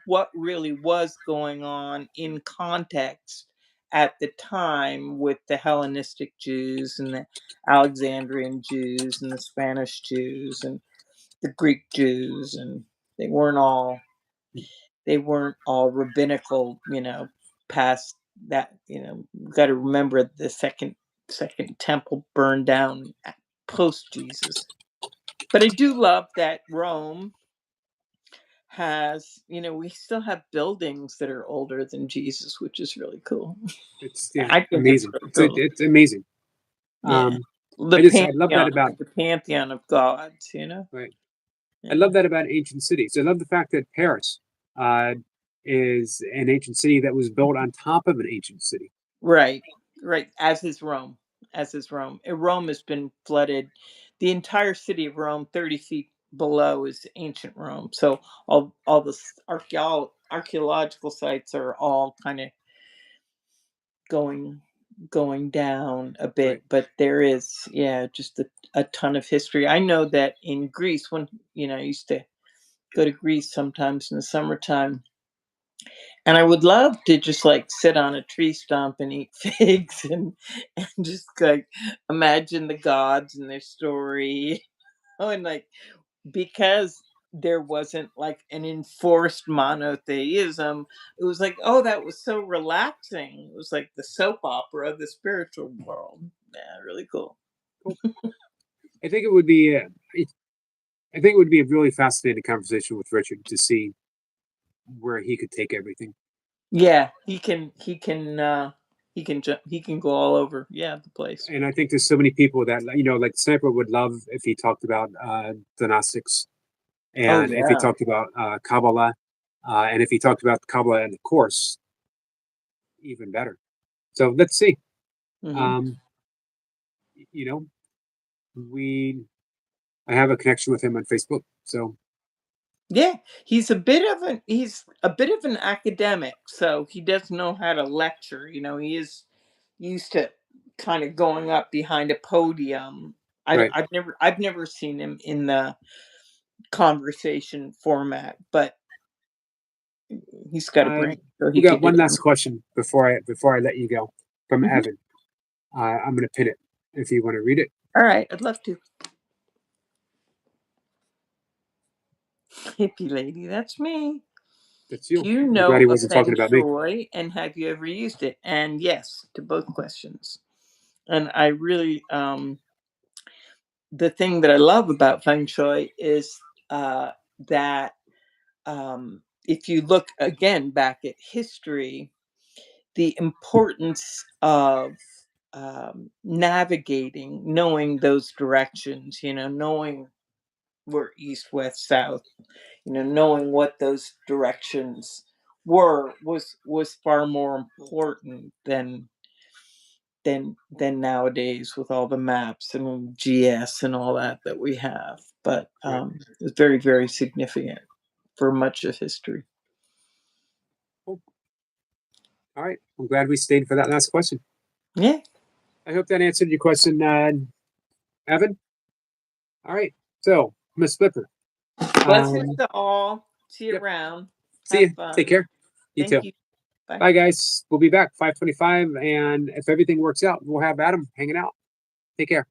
what really was going on in context at the time with the Hellenistic Jews and the Alexandrian Jews and the Spanish Jews and the Greek Jews, and they weren't all they weren't all rabbinical, past that. Got to remember the second temple burned down post Jesus. But I do love that Rome we still have buildings that are older than Jesus, which is really cool. it's I think it's amazing. really It's cool. it's amazing. Yeah. Um, The I love that pantheon, about like the pantheon of gods. right. I Yeah. love that about ancient cities. I love the fact that Paris uh, is an ancient city that was built on top of an ancient city. Right. Right. As is Rome. As is Rome. Rome has been flooded. The entire city of Rome, 30 feet below, is ancient Rome. So all the archaeological sites are all kind of going going down a Right. bit, but there is, just a ton of history. I know that in Greece, when I used to go to Greece sometimes in the summertime, and I would love to just like sit on a tree stump and eat figs and just like imagine the gods and their story. And like, because there wasn't like an enforced monotheism, it was like, oh, that was so relaxing. It was like the soap opera of the spiritual world. Yeah, really cool. Cool. I think it would be. I think it would be a really fascinating conversation with Richard to see where he could take everything. Yeah, he can go all over, the place. And I think there's so many people that like Sniper would love if he talked about the Gnostics, Oh and if he yeah. talked about Kabbalah, and if he talked about Kabbalah and the course, even better. So let's see. Hmm. Um, you know, we I have a connection with him on Facebook, so Yeah, he's a bit of an academic, so he does know how to lecture. He is used to kind of going up behind a podium. right. I've never seen him in the conversation format, but he's got a Uh, brain, so we he got could do one it. last question before I let you go from Mhm. Evan. I'm going to pin it if you want to read it. All right, I'd love to. Hippie lady, that's me. That's Do you. you I'm glad know he of wasn't talking feng about me. shui and have you ever used it? And yes to both questions. And I really, the thing that I love about feng shui is that if you look again back at history, the importance of navigating, knowing those directions, knowing where east, west, south, knowing what those directions were was far more important than nowadays with all the maps and GS and all that we have. But Right. it's very, very significant for much of history. Cool. All right. I'm glad we stayed for that last question. Yeah. I hope that answered your question, Evan. All right. So, Ms.Blipper. Blessings to all. See you Yep. around. See Have you. Take fun. care. You Thank too. you. Bye. Bye, guys. We'll be back 5:25, and if everything works out, we'll have Adam hanging out. Take care.